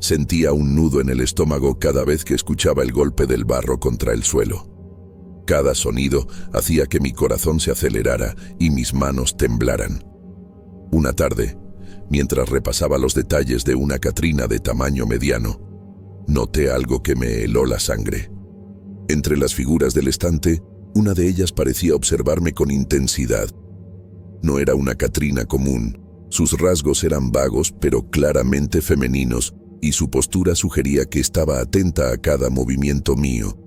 Sentía un nudo en el estómago cada vez que escuchaba el golpe del barro contra el suelo. Cada sonido hacía que mi corazón se acelerara y mis manos temblaran. Una tarde, mientras repasaba los detalles de una catrina de tamaño mediano, noté algo que me heló la sangre. Entre las figuras del estante, una de ellas parecía observarme con intensidad. No era una catrina común. Sus rasgos eran vagos pero claramente femeninos, y su postura sugería que estaba atenta a cada movimiento mío.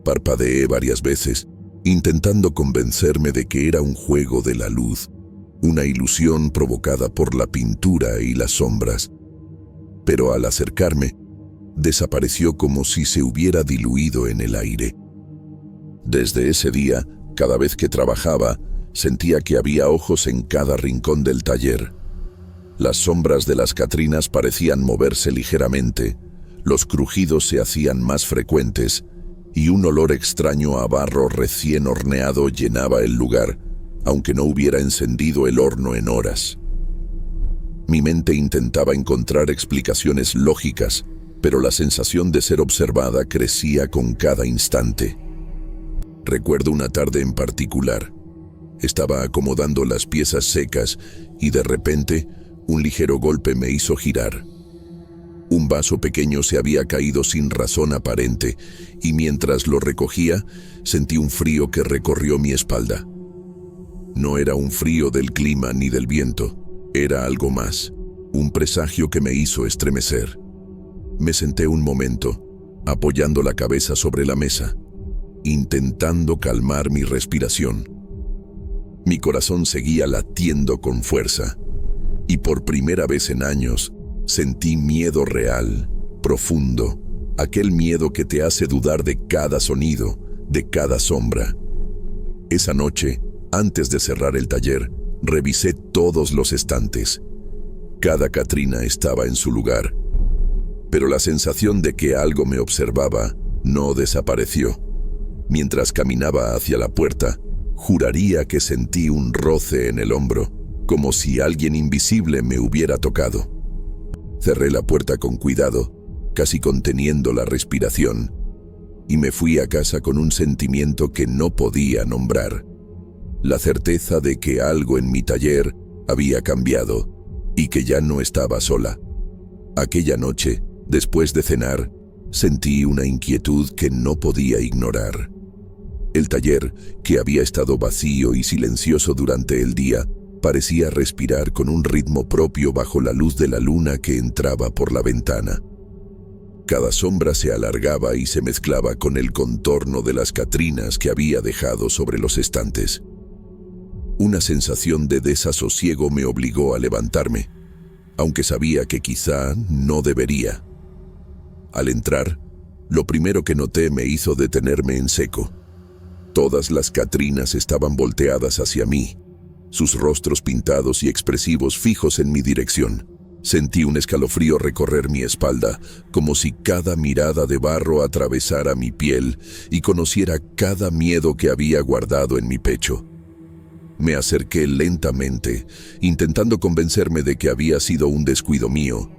Parpadeé varias veces, intentando convencerme de que era un juego de la luz, una ilusión provocada por la pintura y las sombras. Pero al acercarme, desapareció como si se hubiera diluido en el aire. Desde ese día, cada vez que trabajaba, sentía que había ojos en cada rincón del taller. Las sombras de las catrinas parecían moverse ligeramente, los crujidos se hacían más frecuentes, y un olor extraño a barro recién horneado llenaba el lugar, aunque no hubiera encendido el horno en horas. Mi mente intentaba encontrar explicaciones lógicas, pero la sensación de ser observada crecía con cada instante. Recuerdo una tarde en particular. Estaba acomodando las piezas secas y de repente un ligero golpe me hizo girar. Un vaso pequeño se había caído sin razón aparente y mientras lo recogía sentí un frío que recorrió mi espalda. No era un frío del clima ni del viento, era algo más, un presagio que me hizo estremecer. Me senté un momento, apoyando la cabeza sobre la mesa, intentando calmar mi respiración. Mi corazón seguía latiendo con fuerza, y por primera vez en años sentí miedo real, profundo, aquel miedo que te hace dudar de cada sonido, de cada sombra. Esa noche, antes de cerrar el taller, revisé todos los estantes. Cada catrina estaba en su lugar, pero la sensación de que algo me observaba no desapareció. Mientras caminaba hacia la puerta, juraría que sentí un roce en el hombro, como si alguien invisible me hubiera tocado. Cerré la puerta con cuidado, casi conteniendo la respiración. y me fui a casa con un sentimiento que no podía nombrar. La certeza de que algo en mi taller había cambiado y que ya no estaba sola. Aquella noche, después de cenar, sentí una inquietud que no podía ignorar. El taller, que había estado vacío y silencioso durante el día, parecía respirar con un ritmo propio bajo la luz de la luna que entraba por la ventana. Cada sombra se alargaba y se mezclaba con el contorno de las catrinas que había dejado sobre los estantes. Una sensación de desasosiego me obligó a levantarme, aunque sabía que quizá no debería. Al entrar, lo primero que noté me hizo detenerme en seco. Todas las catrinas estaban volteadas hacia mí, sus rostros pintados y expresivos fijos en mi dirección. Sentí un escalofrío recorrer mi espalda, como si cada mirada de barro atravesara mi piel y conociera cada miedo que había guardado en mi pecho. Me acerqué lentamente, intentando convencerme de que había sido un descuido mío,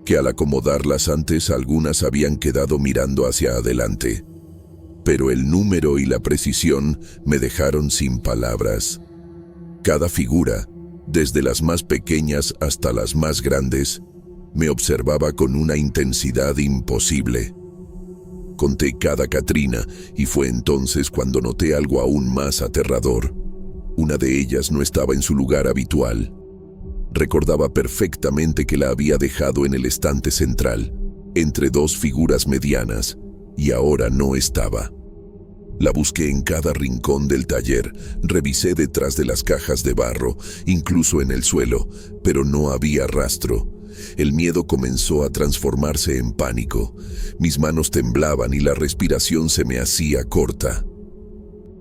que al acomodarlas antes algunas habían quedado mirando hacia adelante. Pero el número y la precisión me dejaron sin palabras. Cada figura, desde las más pequeñas hasta las más grandes, me observaba con una intensidad imposible. Conté cada catrina y fue entonces cuando noté algo aún más aterrador. Una de ellas no estaba en su lugar habitual. Recordaba perfectamente que la había dejado en el estante central, entre dos figuras medianas, y ahora no estaba. La busqué en cada rincón del taller, revisé detrás de las cajas de barro, incluso en el suelo, pero no había rastro. El miedo comenzó a transformarse en pánico. Mis manos temblaban y la respiración se me hacía corta.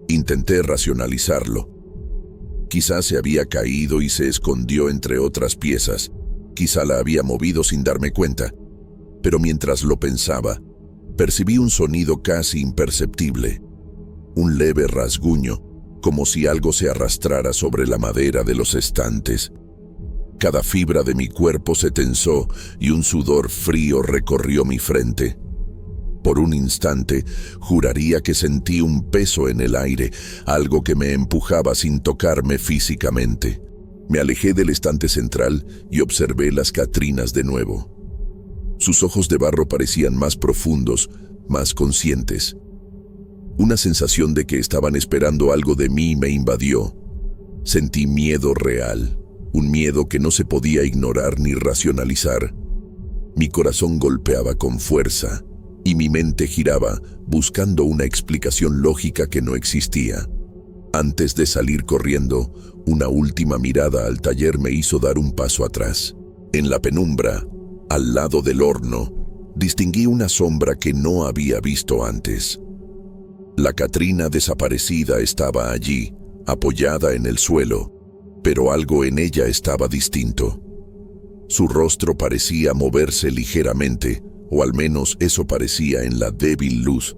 Intenté racionalizarlo. Quizás se había caído y se escondió entre otras piezas. Quizá la había movido sin darme cuenta. Pero mientras lo pensaba, percibí un sonido casi imperceptible. Un leve rasguño, como si algo se arrastrara sobre la madera de los estantes. Cada fibra de mi cuerpo se tensó y un sudor frío recorrió mi frente. Por un instante, juraría que sentí un peso en el aire, algo que me empujaba sin tocarme físicamente. Me alejé del estante central y observé las catrinas de nuevo. Sus ojos de barro parecían más profundos, más conscientes. Una sensación de que estaban esperando algo de mí me invadió. Sentí miedo real, un miedo que no se podía ignorar ni racionalizar. Mi corazón golpeaba con fuerza y mi mente giraba buscando una explicación lógica que no existía. Antes de salir corriendo, una última mirada al taller me hizo dar un paso atrás. En la penumbra, al lado del horno, distinguí una sombra que no había visto antes. La catrina desaparecida estaba allí, apoyada en el suelo, pero algo en ella estaba distinto. Su rostro parecía moverse ligeramente, o al menos eso parecía en la débil luz,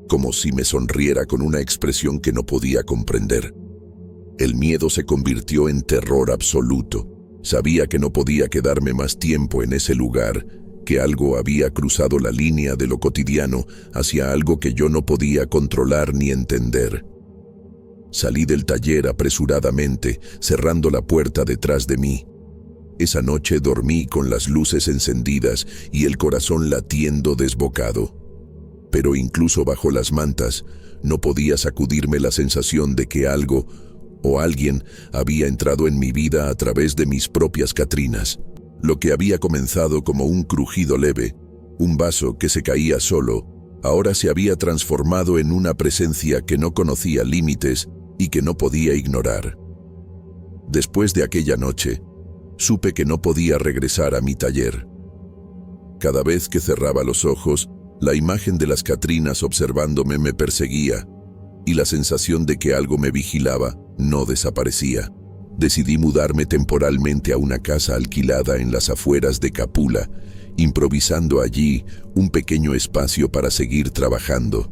como si me sonriera con una expresión que no podía comprender. El miedo se convirtió en terror absoluto. Sabía que no podía quedarme más tiempo en ese lugar, que algo había cruzado la línea de lo cotidiano hacia algo que yo no podía controlar ni entender. Salí del taller apresuradamente, cerrando la puerta detrás de mí. Esa noche dormí con las luces encendidas y el corazón latiendo desbocado. Pero incluso bajo las mantas, no podía sacudirme la sensación de que algo o alguien había entrado en mi vida a través de mis propias catrinas. Lo que había comenzado como un crujido leve, un vaso que se caía solo, ahora se había transformado en una presencia que no conocía límites y que no podía ignorar. Después de aquella noche, supe que no podía regresar a mi taller. Cada vez que cerraba los ojos, la imagen de las catrinas observándome me perseguía, y la sensación de que algo me vigilaba no desaparecía. Decidí mudarme temporalmente a una casa alquilada en las afueras de Capula, improvisando allí un pequeño espacio para seguir trabajando.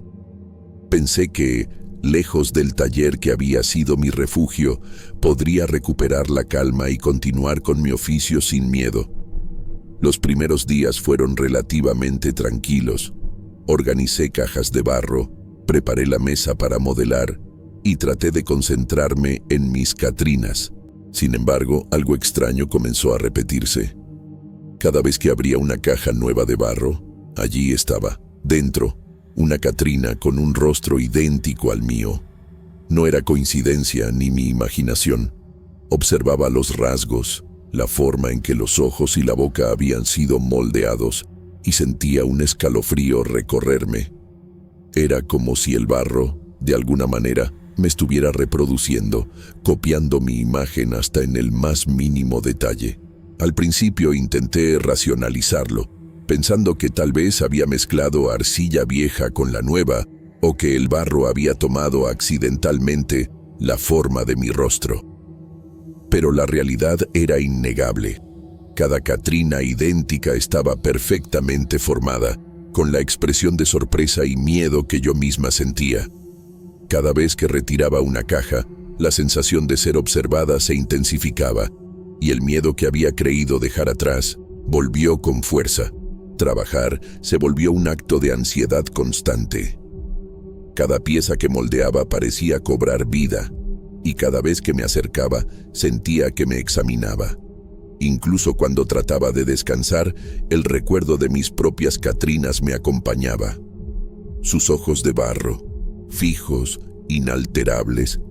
Pensé que, lejos del taller que había sido mi refugio, podría recuperar la calma y continuar con mi oficio sin miedo. Los primeros días fueron relativamente tranquilos. Organicé cajas de barro, preparé la mesa para modelar y traté de concentrarme en mis Catrinas. Sin embargo, algo extraño comenzó a repetirse. Cada vez que abría una caja nueva de barro, allí estaba, dentro, una Catrina con un rostro idéntico al mío. No era coincidencia ni mi imaginación. Observaba los rasgos, la forma en que los ojos y la boca habían sido moldeados, y sentía un escalofrío recorrerme. Era como si el barro, de alguna manera, me estuviera reproduciendo, copiando mi imagen hasta en el más mínimo detalle. Al principio intenté racionalizarlo, pensando que tal vez había mezclado arcilla vieja con la nueva, o que el barro había tomado accidentalmente la forma de mi rostro. Pero la realidad era innegable. Cada Catrina idéntica estaba perfectamente formada, con la expresión de sorpresa y miedo que yo misma sentía. Cada vez que retiraba una caja, la sensación de ser observada se intensificaba, y el miedo que había creído dejar atrás volvió con fuerza. Trabajar se volvió un acto de ansiedad constante. Cada pieza que moldeaba parecía cobrar vida, y cada vez que me acercaba sentía que me examinaba. Incluso cuando trataba de descansar, el recuerdo de mis propias Catrinas me acompañaba. Sus ojos de barro, fijos, inalterables,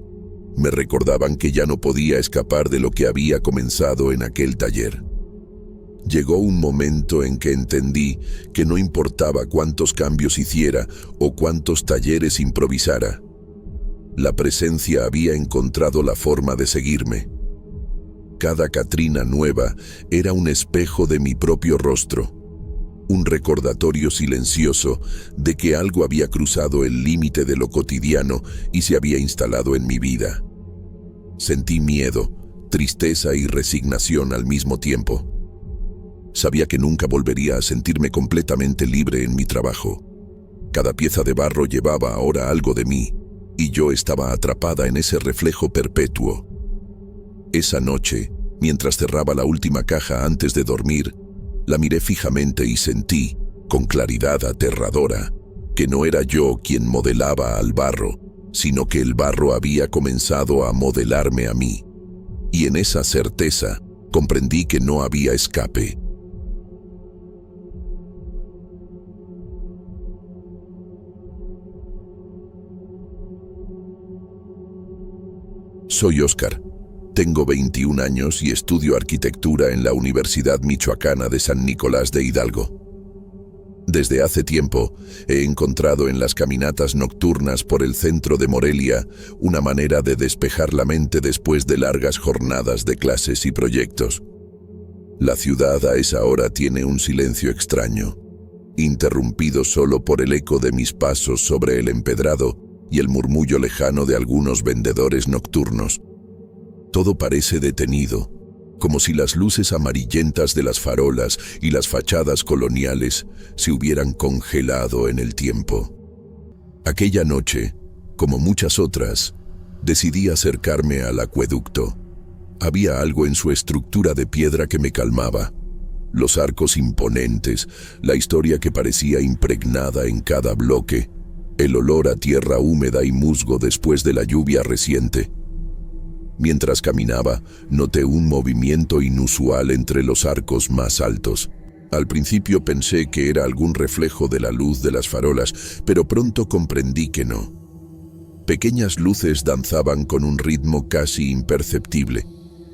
me recordaban que ya no podía escapar de lo que había comenzado en aquel taller. Llegó un momento en que entendí que no importaba cuántos cambios hiciera o cuántos talleres improvisara. La presencia había encontrado la forma de seguirme. Cada Catrina nueva era un espejo de mi propio rostro, un recordatorio silencioso de que algo había cruzado el límite de lo cotidiano y se había instalado en mi vida. Sentí miedo, tristeza y resignación al mismo tiempo. Sabía que nunca volvería a sentirme completamente libre en mi trabajo. Cada pieza de barro llevaba ahora algo de mí, y yo estaba atrapada en ese reflejo perpetuo. Esa noche, mientras cerraba la última caja antes de dormir, la miré fijamente y sentí, con claridad aterradora, que no era yo quien modelaba al barro, sino que el barro había comenzado a modelarme a mí. Y en esa certeza, comprendí que no había escape. Soy Óscar. Tengo 21 años y estudio arquitectura en la Universidad Michoacana de San Nicolás de Hidalgo. Desde hace tiempo he encontrado en las caminatas nocturnas por el centro de Morelia una manera de despejar la mente después de largas jornadas de clases y proyectos. La ciudad a esa hora tiene un silencio extraño, interrumpido solo por el eco de mis pasos sobre el empedrado y el murmullo lejano de algunos vendedores nocturnos. Todo parece detenido, como si las luces amarillentas de las farolas y las fachadas coloniales se hubieran congelado en el tiempo. Aquella noche, como muchas otras, decidí acercarme al acueducto. Había algo en su estructura de piedra que me calmaba. Los arcos imponentes, la historia que parecía impregnada en cada bloque, el olor a tierra húmeda y musgo después de la lluvia reciente. Mientras caminaba, noté un movimiento inusual entre los arcos más altos. Al principio pensé que era algún reflejo de la luz de las farolas, pero pronto comprendí que no. Pequeñas luces danzaban con un ritmo casi imperceptible,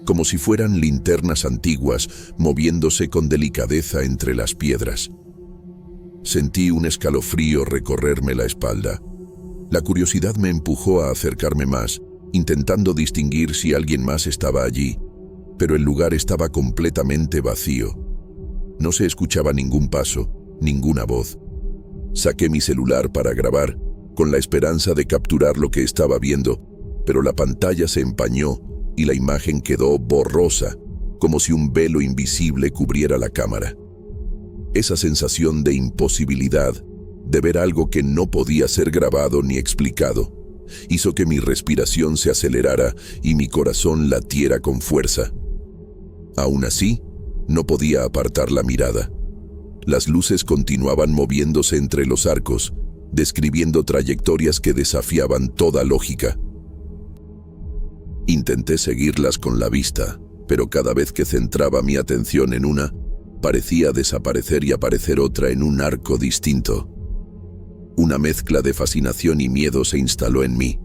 como si fueran linternas antiguas moviéndose con delicadeza entre las piedras. Sentí un escalofrío recorrerme la espalda. La curiosidad me empujó a acercarme más, intentando distinguir si alguien más estaba allí, pero el lugar estaba completamente vacío. No se escuchaba ningún paso, ninguna voz. Saqué mi celular para grabar, con la esperanza de capturar lo que estaba viendo, pero la pantalla se empañó y la imagen quedó borrosa, como si un velo invisible cubriera la cámara. Esa sensación de imposibilidad, de ver algo que no podía ser grabado ni explicado, hizo que mi respiración se acelerara y mi corazón latiera con fuerza. Aún así, no podía apartar la mirada. Las luces continuaban moviéndose entre los arcos, describiendo trayectorias que desafiaban toda lógica. Intenté seguirlas con la vista, pero cada vez que centraba mi atención en una, parecía desaparecer y aparecer otra en un arco distinto. Una mezcla de fascinación y miedo se instaló en mí.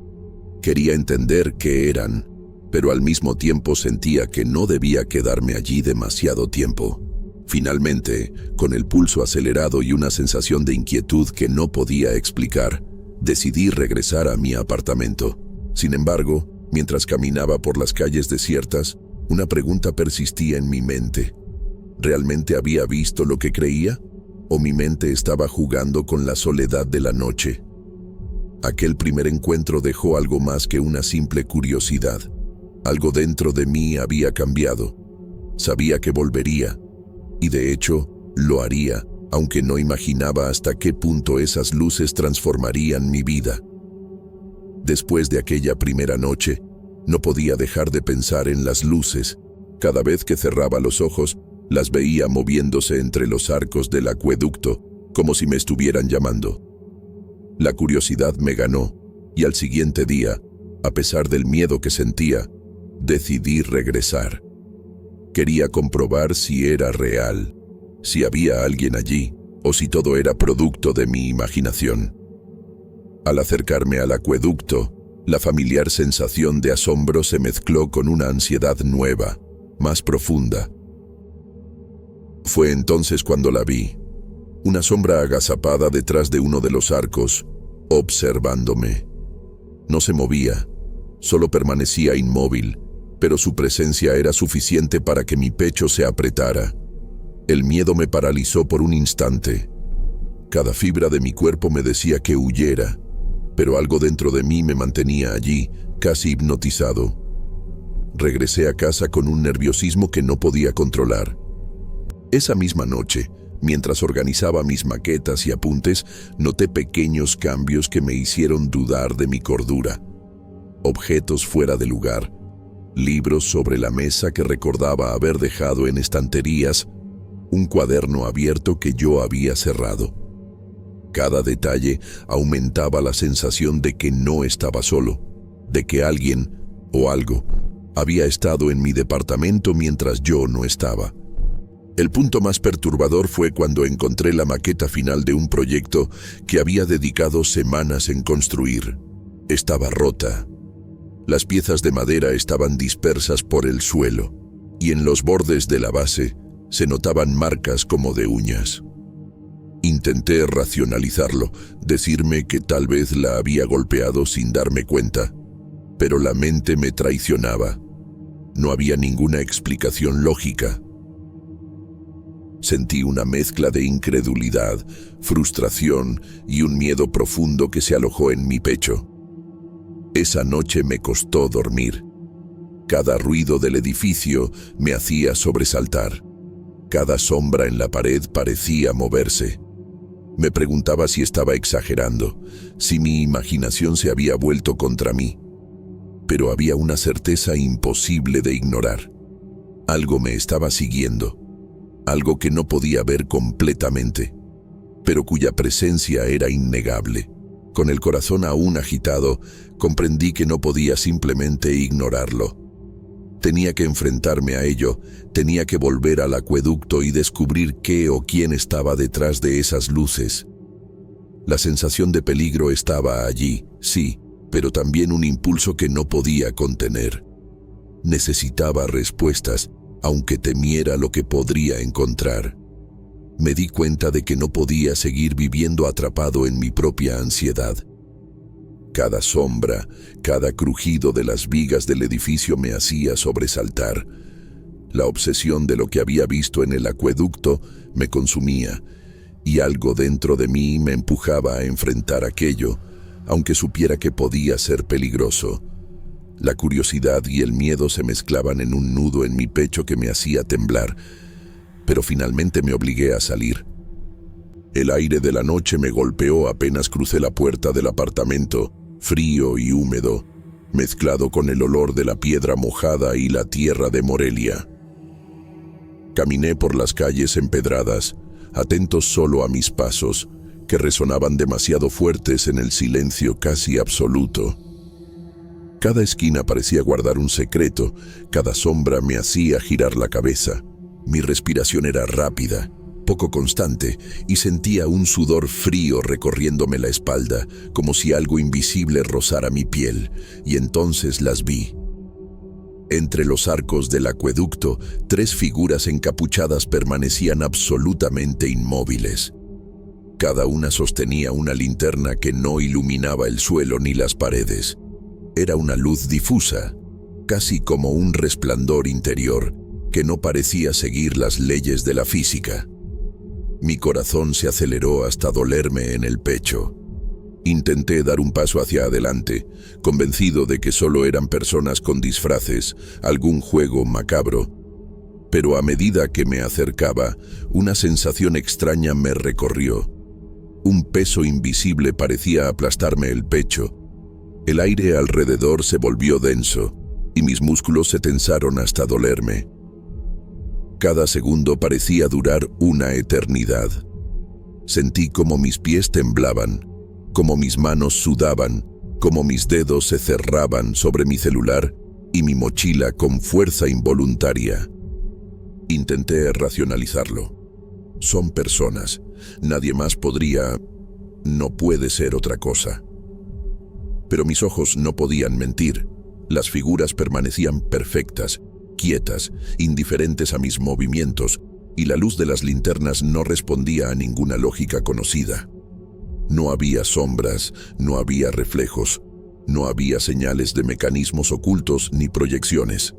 Quería entender qué eran, pero al mismo tiempo sentía que no debía quedarme allí demasiado tiempo. Finalmente, con el pulso acelerado y una sensación de inquietud que no podía explicar, decidí regresar a mi apartamento. Sin embargo, mientras caminaba por las calles desiertas, una pregunta persistía en mi mente. ¿Realmente había visto lo que creía? ¿O mi mente estaba jugando con la soledad de la noche? Aquel primer encuentro dejó algo más que una simple curiosidad. Algo dentro de mí había cambiado. Sabía que volvería. Y de hecho, lo haría, aunque no imaginaba hasta qué punto esas luces transformarían mi vida. Después de aquella primera noche, no podía dejar de pensar en las luces. Cada vez que cerraba los ojos, las veía moviéndose entre los arcos del acueducto, como si me estuvieran llamando. La curiosidad me ganó, y al siguiente día, a pesar del miedo que sentía, decidí regresar. Quería comprobar si era real, si había alguien allí, o si todo era producto de mi imaginación. Al acercarme al acueducto, la familiar sensación de asombro se mezcló con una ansiedad nueva, más profunda. Fue entonces cuando la vi, una sombra agazapada detrás de uno de los arcos, observándome. No se movía, solo permanecía inmóvil, pero su presencia era suficiente para que mi pecho se apretara. El miedo me paralizó por un instante. Cada fibra de mi cuerpo me decía que huyera, pero algo dentro de mí me mantenía allí, casi hipnotizado. Regresé a casa con un nerviosismo que no podía controlar. Esa misma noche, mientras organizaba mis maquetas y apuntes, noté pequeños cambios que me hicieron dudar de mi cordura. Objetos fuera de lugar, libros sobre la mesa que recordaba haber dejado en estanterías, un cuaderno abierto que yo había cerrado. Cada detalle aumentaba la sensación de que no estaba solo, de que alguien o algo había estado en mi departamento mientras yo no estaba. El punto más perturbador fue cuando encontré la maqueta final de un proyecto que había dedicado semanas en construir. Estaba rota. Las piezas de madera estaban dispersas por el suelo, y en los bordes de la base se notaban marcas como de uñas. Intenté racionalizarlo, decirme que tal vez la había golpeado sin darme cuenta, pero la mente me traicionaba. No había ninguna explicación lógica. Sentí una mezcla de incredulidad, frustración y un miedo profundo que se alojó en mi pecho. Esa noche me costó dormir. Cada ruido del edificio me hacía sobresaltar. Cada sombra en la pared parecía moverse. Me preguntaba si estaba exagerando, si mi imaginación se había vuelto contra mí. Pero había una certeza imposible de ignorar. Algo me estaba siguiendo. Algo que no podía ver completamente, pero cuya presencia era innegable. Con el corazón aún agitado, comprendí que no podía simplemente ignorarlo. Tenía que enfrentarme a ello, tenía que volver al acueducto y descubrir qué o quién estaba detrás de esas luces. La sensación de peligro estaba allí, sí, pero también un impulso que no podía contener. Necesitaba respuestas, aunque temiera lo que podría encontrar. Me di cuenta de que no podía seguir viviendo atrapado en mi propia ansiedad. Cada sombra, cada crujido de las vigas del edificio me hacía sobresaltar. La obsesión de lo que había visto en el acueducto me consumía, y algo dentro de mí me empujaba a enfrentar aquello, aunque supiera que podía ser peligroso. La curiosidad y el miedo se mezclaban en un nudo en mi pecho que me hacía temblar, pero finalmente me obligué a salir. El aire de la noche me golpeó apenas crucé la puerta del apartamento, frío y húmedo, mezclado con el olor de la piedra mojada y la tierra de Morelia. Caminé por las calles empedradas, atentos solo a mis pasos, que resonaban demasiado fuertes en el silencio casi absoluto. Cada esquina parecía guardar un secreto, cada sombra me hacía girar la cabeza. Mi respiración era rápida, poco constante, y sentía un sudor frío recorriéndome la espalda, como si algo invisible rozara mi piel, y entonces las vi. Entre los arcos del acueducto, 3 figuras encapuchadas permanecían absolutamente inmóviles. Cada una sostenía una linterna que no iluminaba el suelo ni las paredes. Era una luz difusa, casi como un resplandor interior, que no parecía seguir las leyes de la física. Mi corazón se aceleró hasta dolerme en el pecho. Intenté dar un paso hacia adelante, convencido de que solo eran personas con disfraces, algún juego macabro. Pero a medida que me acercaba, una sensación extraña me recorrió. Un peso invisible parecía aplastarme el pecho. El aire alrededor se volvió denso, y mis músculos se tensaron hasta dolerme. Cada segundo parecía durar una eternidad. Sentí como mis pies temblaban, como mis manos sudaban, como mis dedos se cerraban sobre mi celular y mi mochila con fuerza involuntaria. Intenté racionalizarlo. Son personas. Nadie más podría... No puede ser otra cosa. Pero mis ojos no podían mentir. Las figuras permanecían perfectas, quietas, indiferentes a mis movimientos, y la luz de las linternas no respondía a ninguna lógica conocida. No había sombras, no había reflejos, no había señales de mecanismos ocultos ni proyecciones.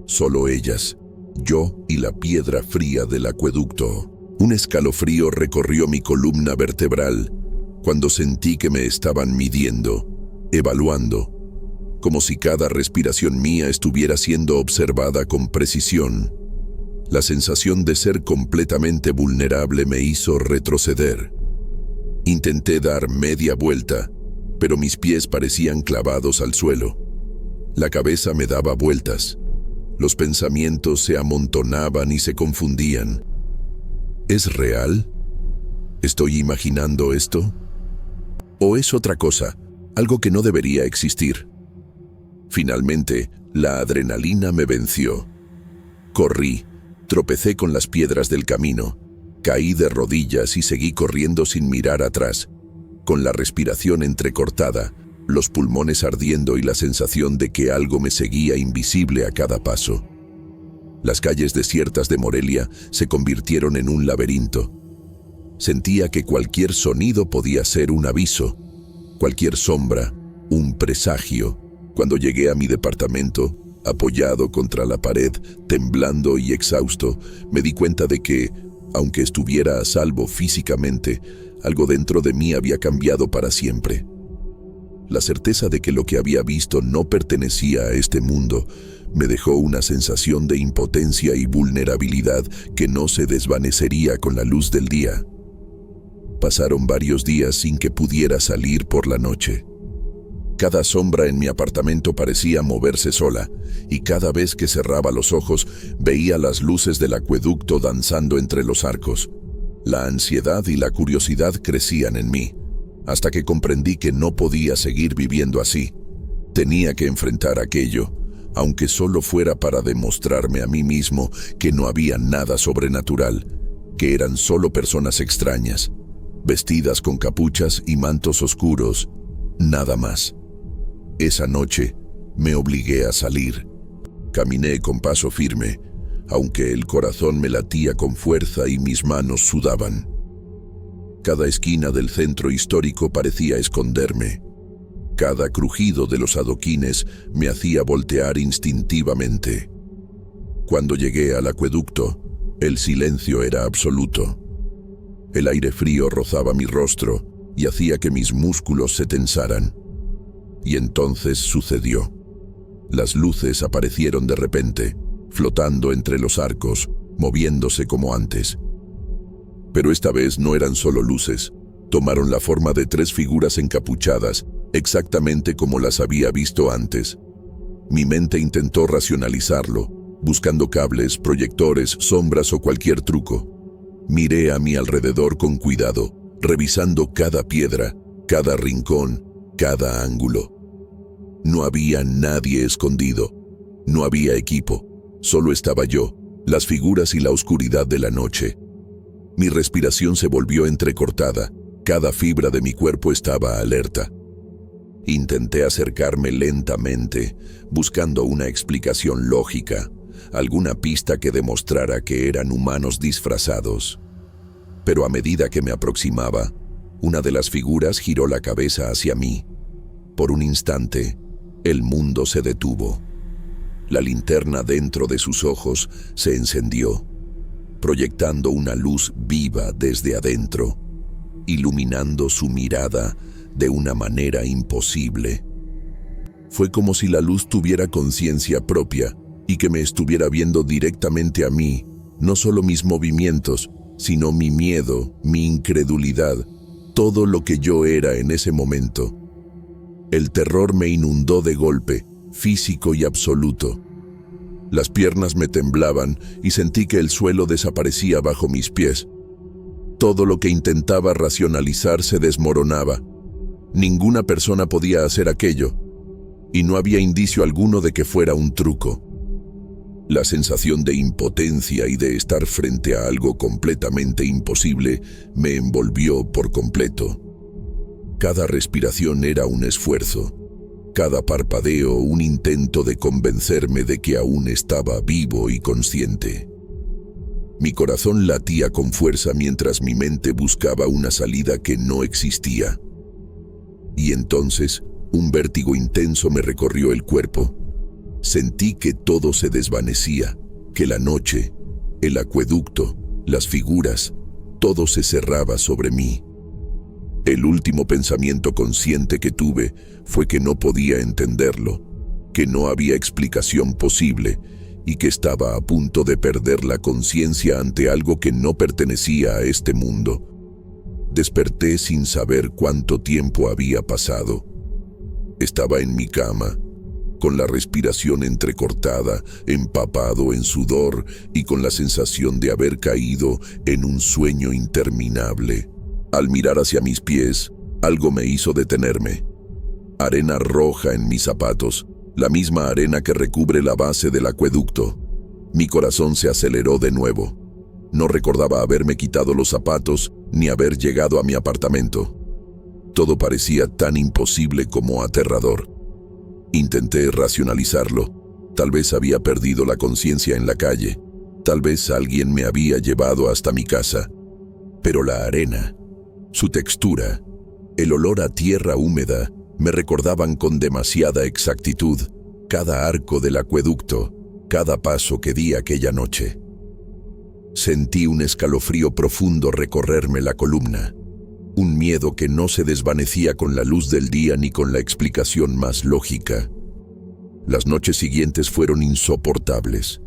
Solo ellas, yo y la piedra fría del acueducto. Un escalofrío recorrió mi columna vertebral cuando sentí que me estaban midiendo, evaluando, como si cada respiración mía estuviera siendo observada con precisión. La sensación de ser completamente vulnerable me hizo retroceder. Intenté dar media vuelta, pero mis pies parecían clavados al suelo. La cabeza me daba vueltas. Los pensamientos se amontonaban y se confundían. ¿Es real? ¿Estoy imaginando esto? ¿O es otra cosa, algo que no debería existir? Finalmente, la adrenalina me venció. Corrí, tropecé con las piedras del camino, caí de rodillas y seguí corriendo sin mirar atrás, con la respiración entrecortada, los pulmones ardiendo y la sensación de que algo me seguía invisible a cada paso. Las calles desiertas de Morelia se convirtieron en un laberinto. Sentía que cualquier sonido podía ser un aviso, cualquier sombra, un presagio. Cuando llegué a mi departamento, apoyado contra la pared, temblando y exhausto, me di cuenta de que, aunque estuviera a salvo físicamente, algo dentro de mí había cambiado para siempre. La certeza de que lo que había visto no pertenecía a este mundo me dejó una sensación de impotencia y vulnerabilidad que no se desvanecería con la luz del día. Pasaron varios días sin que pudiera salir por la noche. Cada sombra en mi apartamento parecía moverse sola, y cada vez que cerraba los ojos veía las luces del acueducto danzando entre los arcos. La ansiedad y la curiosidad crecían en mí, hasta que comprendí que no podía seguir viviendo así. Tenía que enfrentar aquello, aunque solo fuera para demostrarme a mí mismo que no había nada sobrenatural, que eran solo personas extrañas, vestidas con capuchas y mantos oscuros, nada más. Esa noche me obligué a salir. Caminé con paso firme, aunque el corazón me latía con fuerza y mis manos sudaban. Cada esquina del centro histórico parecía esconderme. Cada crujido de los adoquines me hacía voltear instintivamente. Cuando llegué al acueducto, el silencio era absoluto. El aire frío rozaba mi rostro y hacía que mis músculos se tensaran. Y entonces sucedió. Las luces aparecieron de repente, flotando entre los arcos, moviéndose como antes. Pero esta vez no eran solo luces, tomaron la forma de 3 figuras encapuchadas, exactamente como las había visto antes. Mi mente intentó racionalizarlo, buscando cables, proyectores, sombras o cualquier truco. Miré a mi alrededor con cuidado, revisando cada piedra, cada rincón, cada ángulo. No había nadie escondido, no había equipo, solo estaba yo, las figuras y la oscuridad de la noche. Mi respiración se volvió entrecortada, cada fibra de mi cuerpo estaba alerta. Intenté acercarme lentamente, buscando una explicación lógica, alguna pista que demostrara que eran humanos disfrazados. Pero a medida que me aproximaba, una de las figuras giró la cabeza hacia mí. Por un instante, el mundo se detuvo. La linterna dentro de sus ojos se encendió, proyectando una luz viva desde adentro, iluminando su mirada de una manera imposible. Fue como si la luz tuviera conciencia propia y que me estuviera viendo directamente a mí, no solo mis movimientos, sino mi miedo, mi incredulidad, todo lo que yo era en ese momento. El terror me inundó de golpe, físico y absoluto. Las piernas me temblaban y sentí que el suelo desaparecía bajo mis pies. Todo lo que intentaba racionalizar se desmoronaba. Ninguna persona podía hacer aquello, y no había indicio alguno de que fuera un truco. La sensación de impotencia y de estar frente a algo completamente imposible me envolvió por completo. Cada respiración era un esfuerzo, cada parpadeo un intento de convencerme de que aún estaba vivo y consciente. Mi corazón latía con fuerza mientras mi mente buscaba una salida que no existía. Y entonces, un vértigo intenso me recorrió el cuerpo. Sentí que todo se desvanecía, que la noche, el acueducto, las figuras, todo se cerraba sobre mí. El último pensamiento consciente que tuve fue que no podía entenderlo, que no había explicación posible y que estaba a punto de perder la conciencia ante algo que no pertenecía a este mundo. Desperté sin saber cuánto tiempo había pasado. Estaba en mi cama, con la respiración entrecortada, empapado en sudor y con la sensación de haber caído en un sueño interminable. Al mirar hacia mis pies, algo me hizo detenerme. Arena roja en mis zapatos, la misma arena que recubre la base del acueducto. Mi corazón se aceleró de nuevo. No recordaba haberme quitado los zapatos ni haber llegado a mi apartamento. Todo parecía tan imposible como aterrador. Intenté racionalizarlo. Tal vez había perdido la conciencia en la calle. Tal vez alguien me había llevado hasta mi casa. Pero la arena, su textura, el olor a tierra húmeda, me recordaban con demasiada exactitud cada arco del acueducto, cada paso que di aquella noche. Sentí un escalofrío profundo recorrerme la columna, un miedo que no se desvanecía con la luz del día ni con la explicación más lógica. Las noches siguientes fueron insoportables.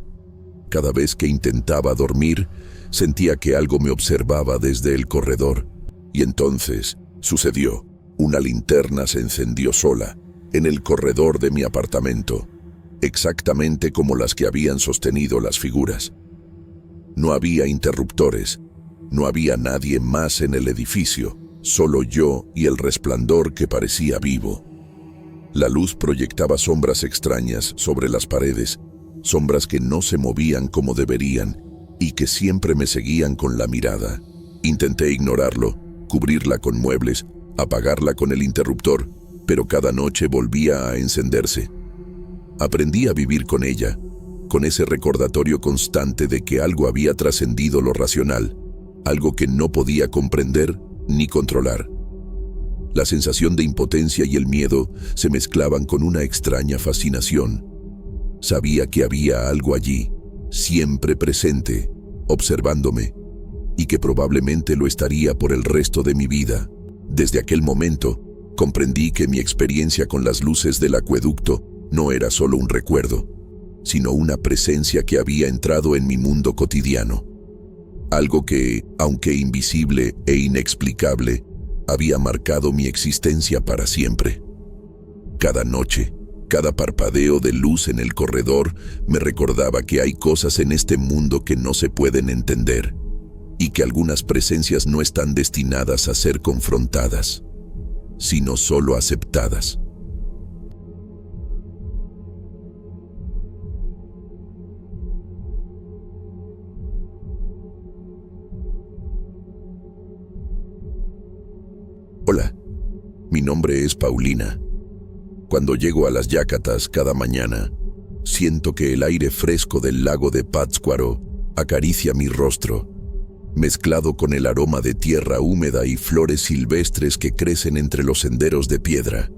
Cada vez que intentaba dormir, sentía que algo me observaba desde el corredor. Y entonces sucedió. Una linterna se encendió sola, en el corredor de mi apartamento, exactamente como las que habían sostenido las figuras. No había interruptores, no había nadie más en el edificio, solo yo y el resplandor que parecía vivo. La luz proyectaba sombras extrañas sobre las paredes, sombras que no se movían como deberían y que siempre me seguían con la mirada. Intenté ignorarlo, cubrirla con muebles, apagarla con el interruptor, pero cada noche volvía a encenderse. Aprendí a vivir con ella, con ese recordatorio constante de que algo había trascendido lo racional, algo que no podía comprender ni controlar. La sensación de impotencia y el miedo se mezclaban con una extraña fascinación. Sabía que había algo allí, siempre presente, observándome, y que probablemente lo estaría por el resto de mi vida. Desde aquel momento, comprendí que mi experiencia con las luces del acueducto no era solo un recuerdo, sino una presencia que había entrado en mi mundo cotidiano. Algo que, aunque invisible e inexplicable, había marcado mi existencia para siempre. Cada noche, cada parpadeo de luz en el corredor me recordaba que hay cosas en este mundo que no se pueden entender, y que algunas presencias no están destinadas a ser confrontadas, sino solo aceptadas. Hola, mi nombre es Paulina. Cuando llego a las Yacatas cada mañana, siento que el aire fresco del lago de Pátzcuaro acaricia mi rostro, mezclado con el aroma de tierra húmeda y flores silvestres que crecen entre los senderos de piedra.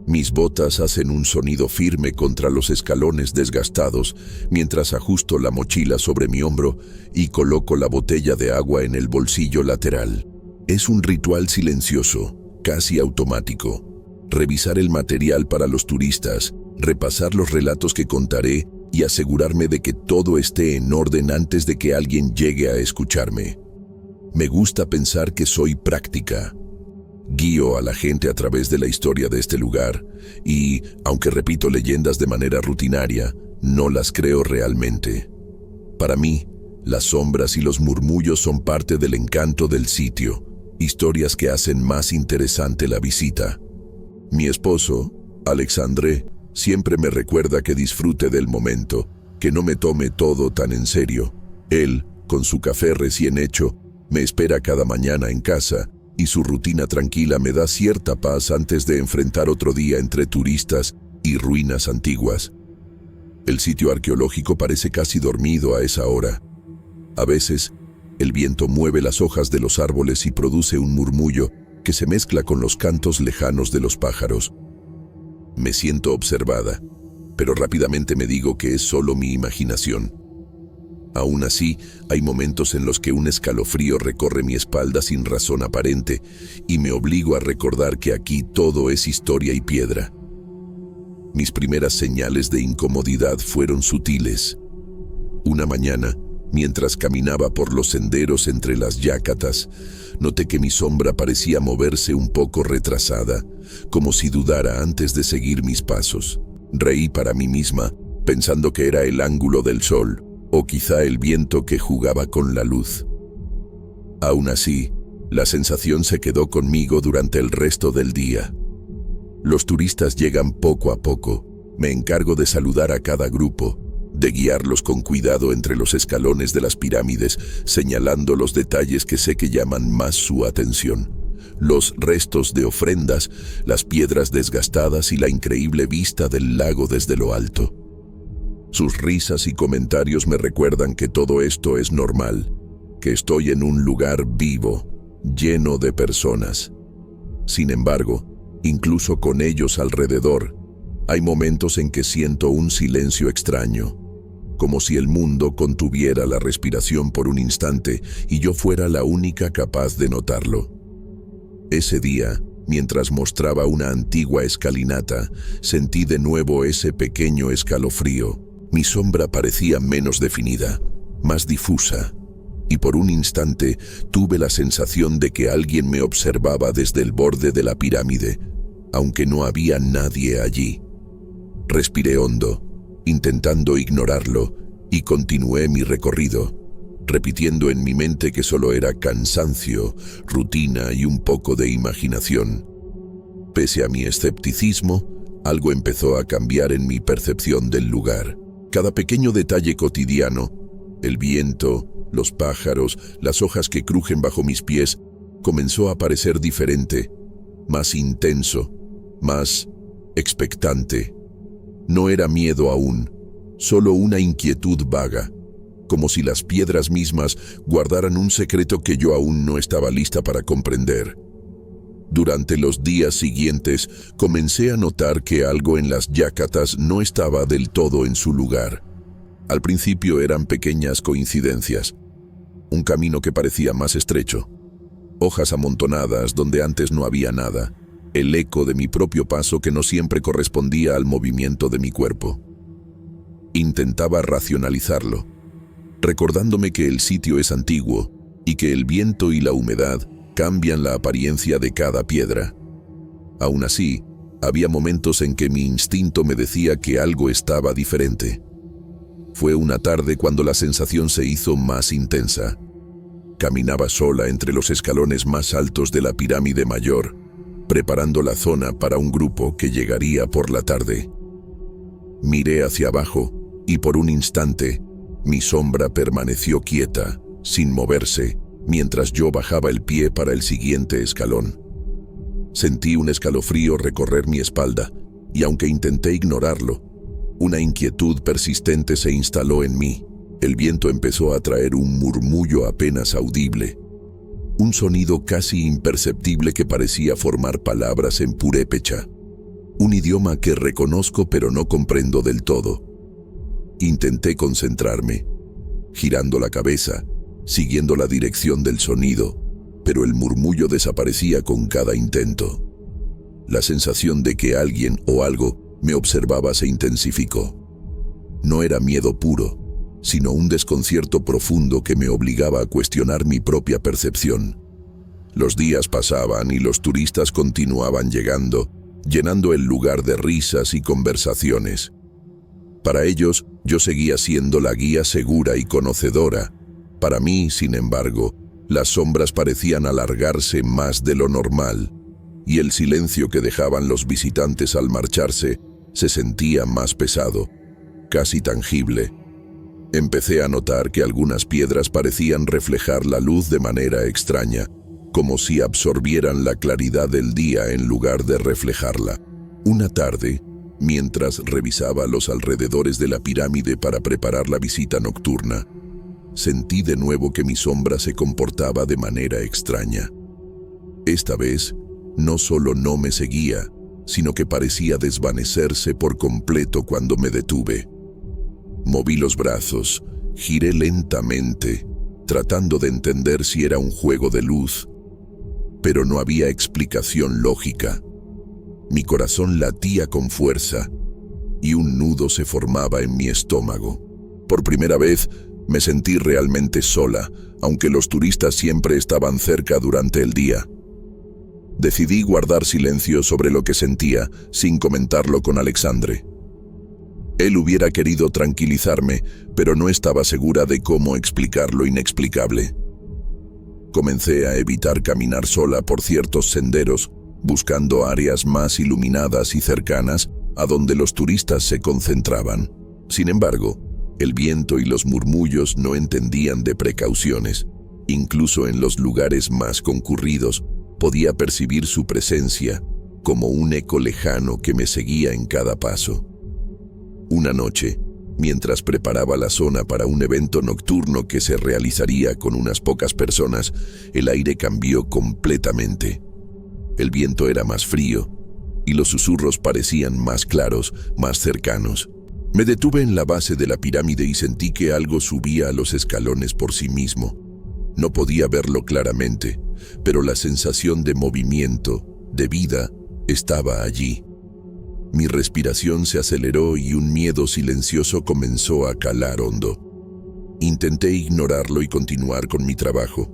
Mis botas hacen un sonido firme contra los escalones desgastados mientras ajusto la mochila sobre mi hombro y coloco la botella de agua en el bolsillo lateral. Es un ritual silencioso, casi automático. Revisar el material para los turistas, repasar los relatos que contaré y asegurarme de que todo esté en orden antes de que alguien llegue a escucharme. Me gusta pensar que soy práctica. Guío a la gente a través de la historia de este lugar y, aunque repito leyendas de manera rutinaria, no las creo realmente. Para mí, las sombras y los murmullos son parte del encanto del sitio, historias que hacen más interesante la visita. Mi esposo, Alexandre, siempre me recuerda que disfrute del momento, que no me tome todo tan en serio. Él, con su café recién hecho, me espera cada mañana en casa y su rutina tranquila me da cierta paz antes de enfrentar otro día entre turistas y ruinas antiguas. El sitio arqueológico parece casi dormido a esa hora. A veces, el viento mueve las hojas de los árboles y produce un murmullo que se mezcla con los cantos lejanos de los pájaros. Me siento observada, pero rápidamente me digo que es solo mi imaginación. Aún así, hay momentos en los que un escalofrío recorre mi espalda sin razón aparente y me obligo a recordar que aquí todo es historia y piedra. Mis primeras señales de incomodidad fueron sutiles. Una mañana, mientras caminaba por los senderos entre las Yacatas, noté que mi sombra parecía moverse un poco retrasada, como si dudara antes de seguir mis pasos. Reí para mí misma, pensando que era el ángulo del sol, o quizá el viento que jugaba con la luz. Aún así, la sensación se quedó conmigo durante el resto del día. Los turistas llegan poco a poco. Me encargo de saludar a cada grupo, de guiarlos con cuidado entre los escalones de las pirámides, señalando los detalles que sé que llaman más su atención. Los restos de ofrendas, las piedras desgastadas y la increíble vista del lago desde lo alto. Sus risas y comentarios me recuerdan que todo esto es normal, que estoy en un lugar vivo, lleno de personas. Sin embargo, incluso con ellos alrededor, hay momentos en que siento un silencio extraño, como si el mundo contuviera la respiración por un instante y yo fuera la única capaz de notarlo. Ese día, mientras mostraba una antigua escalinata, sentí de nuevo ese pequeño escalofrío. Mi sombra parecía menos definida, más difusa, y por un instante tuve la sensación de que alguien me observaba desde el borde de la pirámide, aunque no había nadie allí. Respiré hondo, intentando ignorarlo, y continué mi recorrido, repitiendo en mi mente que solo era cansancio, rutina y un poco de imaginación. Pese a mi escepticismo, algo empezó a cambiar en mi percepción del lugar. Cada pequeño detalle cotidiano, el viento, los pájaros, las hojas que crujen bajo mis pies, comenzó a parecer diferente, más intenso, más expectante. No era miedo aún, solo una inquietud vaga, como si las piedras mismas guardaran un secreto que yo aún no estaba lista para comprender. Durante los días siguientes, comencé a notar que algo en las Yacatas no estaba del todo en su lugar. Al principio eran pequeñas coincidencias. Un camino que parecía más estrecho. Hojas amontonadas donde antes no había nada. El eco de mi propio paso que no siempre correspondía al movimiento de mi cuerpo. Intentaba racionalizarlo, recordándome que el sitio es antiguo y que el viento y la humedad cambian la apariencia de cada piedra. Aún así, había momentos en que mi instinto me decía que algo estaba diferente. Fue una tarde cuando la sensación se hizo más intensa. Caminaba sola entre los escalones más altos de la pirámide mayor, preparando la zona para un grupo que llegaría por la tarde. Miré hacia abajo y por un instante mi sombra permaneció quieta, sin moverse, mientras yo bajaba el pie para el siguiente escalón. Sentí un escalofrío recorrer mi espalda y aunque intenté ignorarlo, una inquietud persistente se instaló en mí. El viento empezó a traer un murmullo apenas audible, un sonido casi imperceptible que parecía formar palabras en purépecha, un idioma que reconozco pero no comprendo del todo. Intenté concentrarme, girando la cabeza, siguiendo la dirección del sonido, pero el murmullo desaparecía con cada intento. La sensación de que alguien o algo me observaba se intensificó. No era miedo puro, sino un desconcierto profundo que me obligaba a cuestionar mi propia percepción. Los días pasaban y los turistas continuaban llegando, llenando el lugar de risas y conversaciones. Para ellos, yo seguía siendo la guía segura y conocedora. Para mí, sin embargo, las sombras parecían alargarse más de lo normal, y el silencio que dejaban los visitantes al marcharse se sentía más pesado, casi tangible. Empecé a notar que algunas piedras parecían reflejar la luz de manera extraña, como si absorbieran la claridad del día en lugar de reflejarla. Una tarde, mientras revisaba los alrededores de la pirámide para preparar la visita nocturna, sentí de nuevo que mi sombra se comportaba de manera extraña. Esta vez, no solo no me seguía, sino que parecía desvanecerse por completo cuando me detuve. Moví los brazos, giré lentamente, tratando de entender si era un juego de luz, pero no había explicación lógica. Mi corazón latía con fuerza y un nudo se formaba en mi estómago. Por primera vez me sentí realmente sola, aunque los turistas siempre estaban cerca durante el día. Decidí guardar silencio sobre lo que sentía, sin comentarlo con Alexandre. Él hubiera querido tranquilizarme, pero no estaba segura de cómo explicar lo inexplicable. Comencé a evitar caminar sola por ciertos senderos, buscando áreas más iluminadas y cercanas a donde los turistas se concentraban. Sin embargo, el viento y los murmullos no entendían de precauciones. Incluso en los lugares más concurridos, podía percibir su presencia, como un eco lejano que me seguía en cada paso. Una noche, mientras preparaba la zona para un evento nocturno que se realizaría con unas pocas personas, el aire cambió completamente. El viento era más frío y los susurros parecían más claros, más cercanos. Me detuve en la base de la pirámide y sentí que algo subía a los escalones por sí mismo. No podía verlo claramente, pero la sensación de movimiento, de vida, estaba allí. Mi respiración se aceleró y un miedo silencioso comenzó a calar hondo. Intenté ignorarlo y continuar con mi trabajo,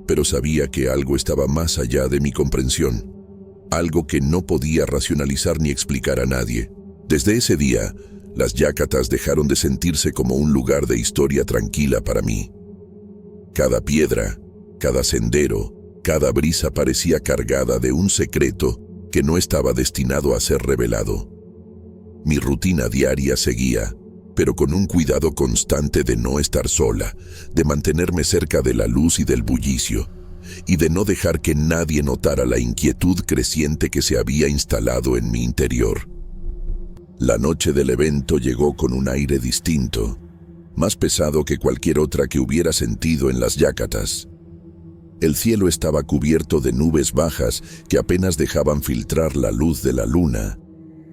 pero sabía que algo estaba más allá de mi comprensión, algo que no podía racionalizar ni explicar a nadie. Desde ese día, las Yácatas dejaron de sentirse como un lugar de historia tranquila para mí. Cada piedra, cada sendero, cada brisa parecía cargada de un secreto que no estaba destinado a ser revelado. Mi rutina diaria seguía, pero con un cuidado constante de no estar sola, de mantenerme cerca de la luz y del bullicio, y de no dejar que nadie notara la inquietud creciente que se había instalado en mi interior. La noche del evento llegó con un aire distinto, más pesado que cualquier otra que hubiera sentido en las Yácatas. El cielo estaba cubierto de nubes bajas que apenas dejaban filtrar la luz de la luna,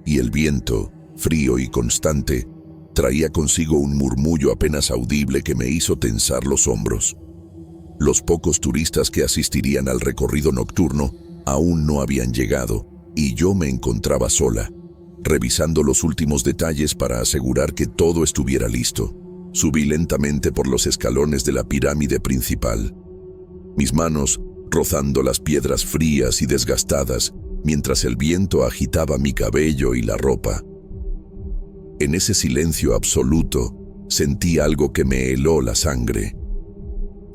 y el viento, frío y constante, traía consigo un murmullo apenas audible que me hizo tensar los hombros. Los pocos turistas que asistirían al recorrido nocturno aún no habían llegado, y yo me encontraba sola, revisando los últimos detalles para asegurar que todo estuviera listo. Subí lentamente por los escalones de la pirámide principal, mis manos rozando las piedras frías y desgastadas, mientras el viento agitaba mi cabello y la ropa. En ese silencio absoluto, sentí algo que me heló la sangre.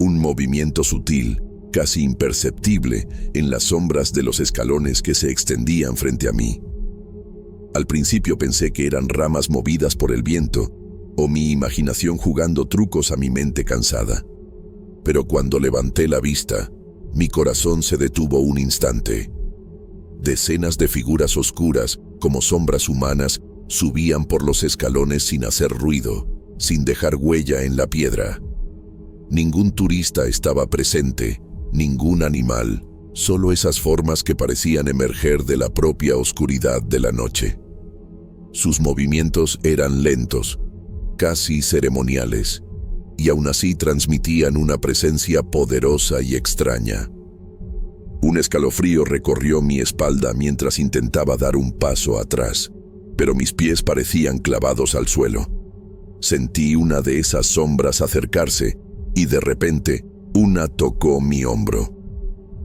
Un movimiento sutil, casi imperceptible, en las sombras de los escalones que se extendían frente a mí. Al principio pensé que eran ramas movidas por el viento, o mi imaginación jugando trucos a mi mente cansada. Pero cuando levanté la vista, mi corazón se detuvo un instante. Decenas de figuras oscuras, como sombras humanas, subían por los escalones sin hacer ruido, sin dejar huella en la piedra. Ningún turista estaba presente, ningún animal, solo esas formas que parecían emerger de la propia oscuridad de la noche. Sus movimientos eran lentos, casi ceremoniales, y aún así transmitían una presencia poderosa y extraña. Un escalofrío recorrió mi espalda mientras intentaba dar un paso atrás, pero mis pies parecían clavados al suelo. Sentí una de esas sombras acercarse y de repente una tocó mi hombro.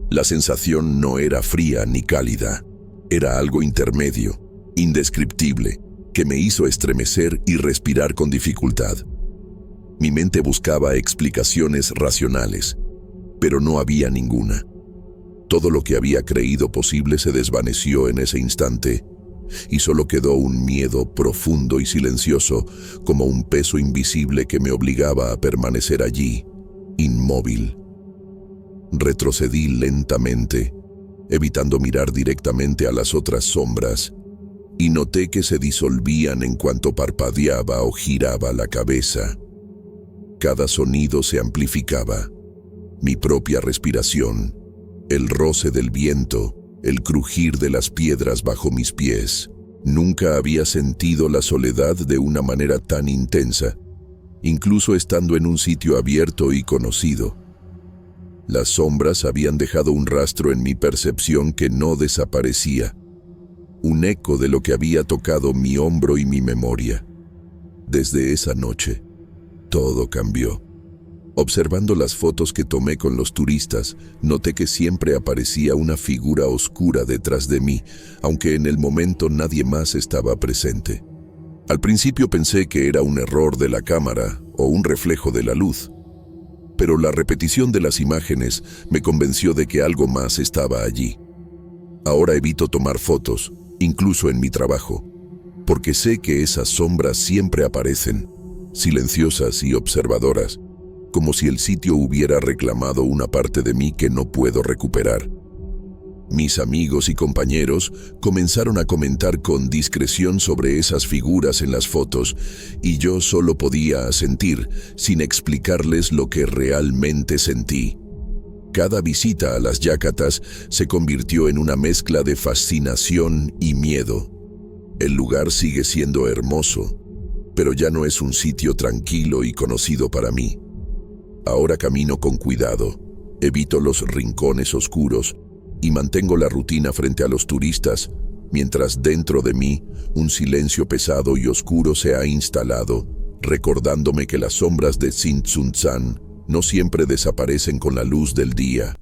La sensación no era fría ni cálida, era algo intermedio, indescriptible, que me hizo estremecer y respirar con dificultad. Mi mente buscaba explicaciones racionales, pero no había ninguna. Todo lo que había creído posible se desvaneció en ese instante, y solo quedó un miedo profundo y silencioso, como un peso invisible que me obligaba a permanecer allí, inmóvil. Retrocedí lentamente, evitando mirar directamente a las otras sombras, y noté que se disolvían en cuanto parpadeaba o giraba la cabeza. Cada sonido se amplificaba, mi propia respiración, el roce del viento, el crujir de las piedras bajo mis pies. Nunca había sentido la soledad de una manera tan intensa, incluso estando en un sitio abierto y conocido. Las sombras habían dejado un rastro en mi percepción que no desaparecía, un eco de lo que había tocado mi hombro y mi memoria. Desde esa noche, todo cambió. Observando las fotos que tomé con los turistas, noté que siempre aparecía una figura oscura detrás de mí, aunque en el momento nadie más estaba presente. Al principio pensé que era un error de la cámara o un reflejo de la luz, pero la repetición de las imágenes me convenció de que algo más estaba allí. Ahora evito tomar fotos, incluso en mi trabajo, porque sé que esas sombras siempre aparecen, silenciosas y observadoras, como si el sitio hubiera reclamado una parte de mí que no puedo recuperar. Mis amigos y compañeros comenzaron a comentar con discreción sobre esas figuras en las fotos, y yo solo podía asentir, sin explicarles lo que realmente sentí. Cada visita a las Yacatas se convirtió en una mezcla de fascinación y miedo. El lugar sigue siendo hermoso, pero ya no es un sitio tranquilo y conocido para mí. Ahora camino con cuidado, evito los rincones oscuros y mantengo la rutina frente a los turistas, mientras dentro de mí un silencio pesado y oscuro se ha instalado, recordándome que las sombras de Tzintzuntzan no siempre desaparecen con la luz del día.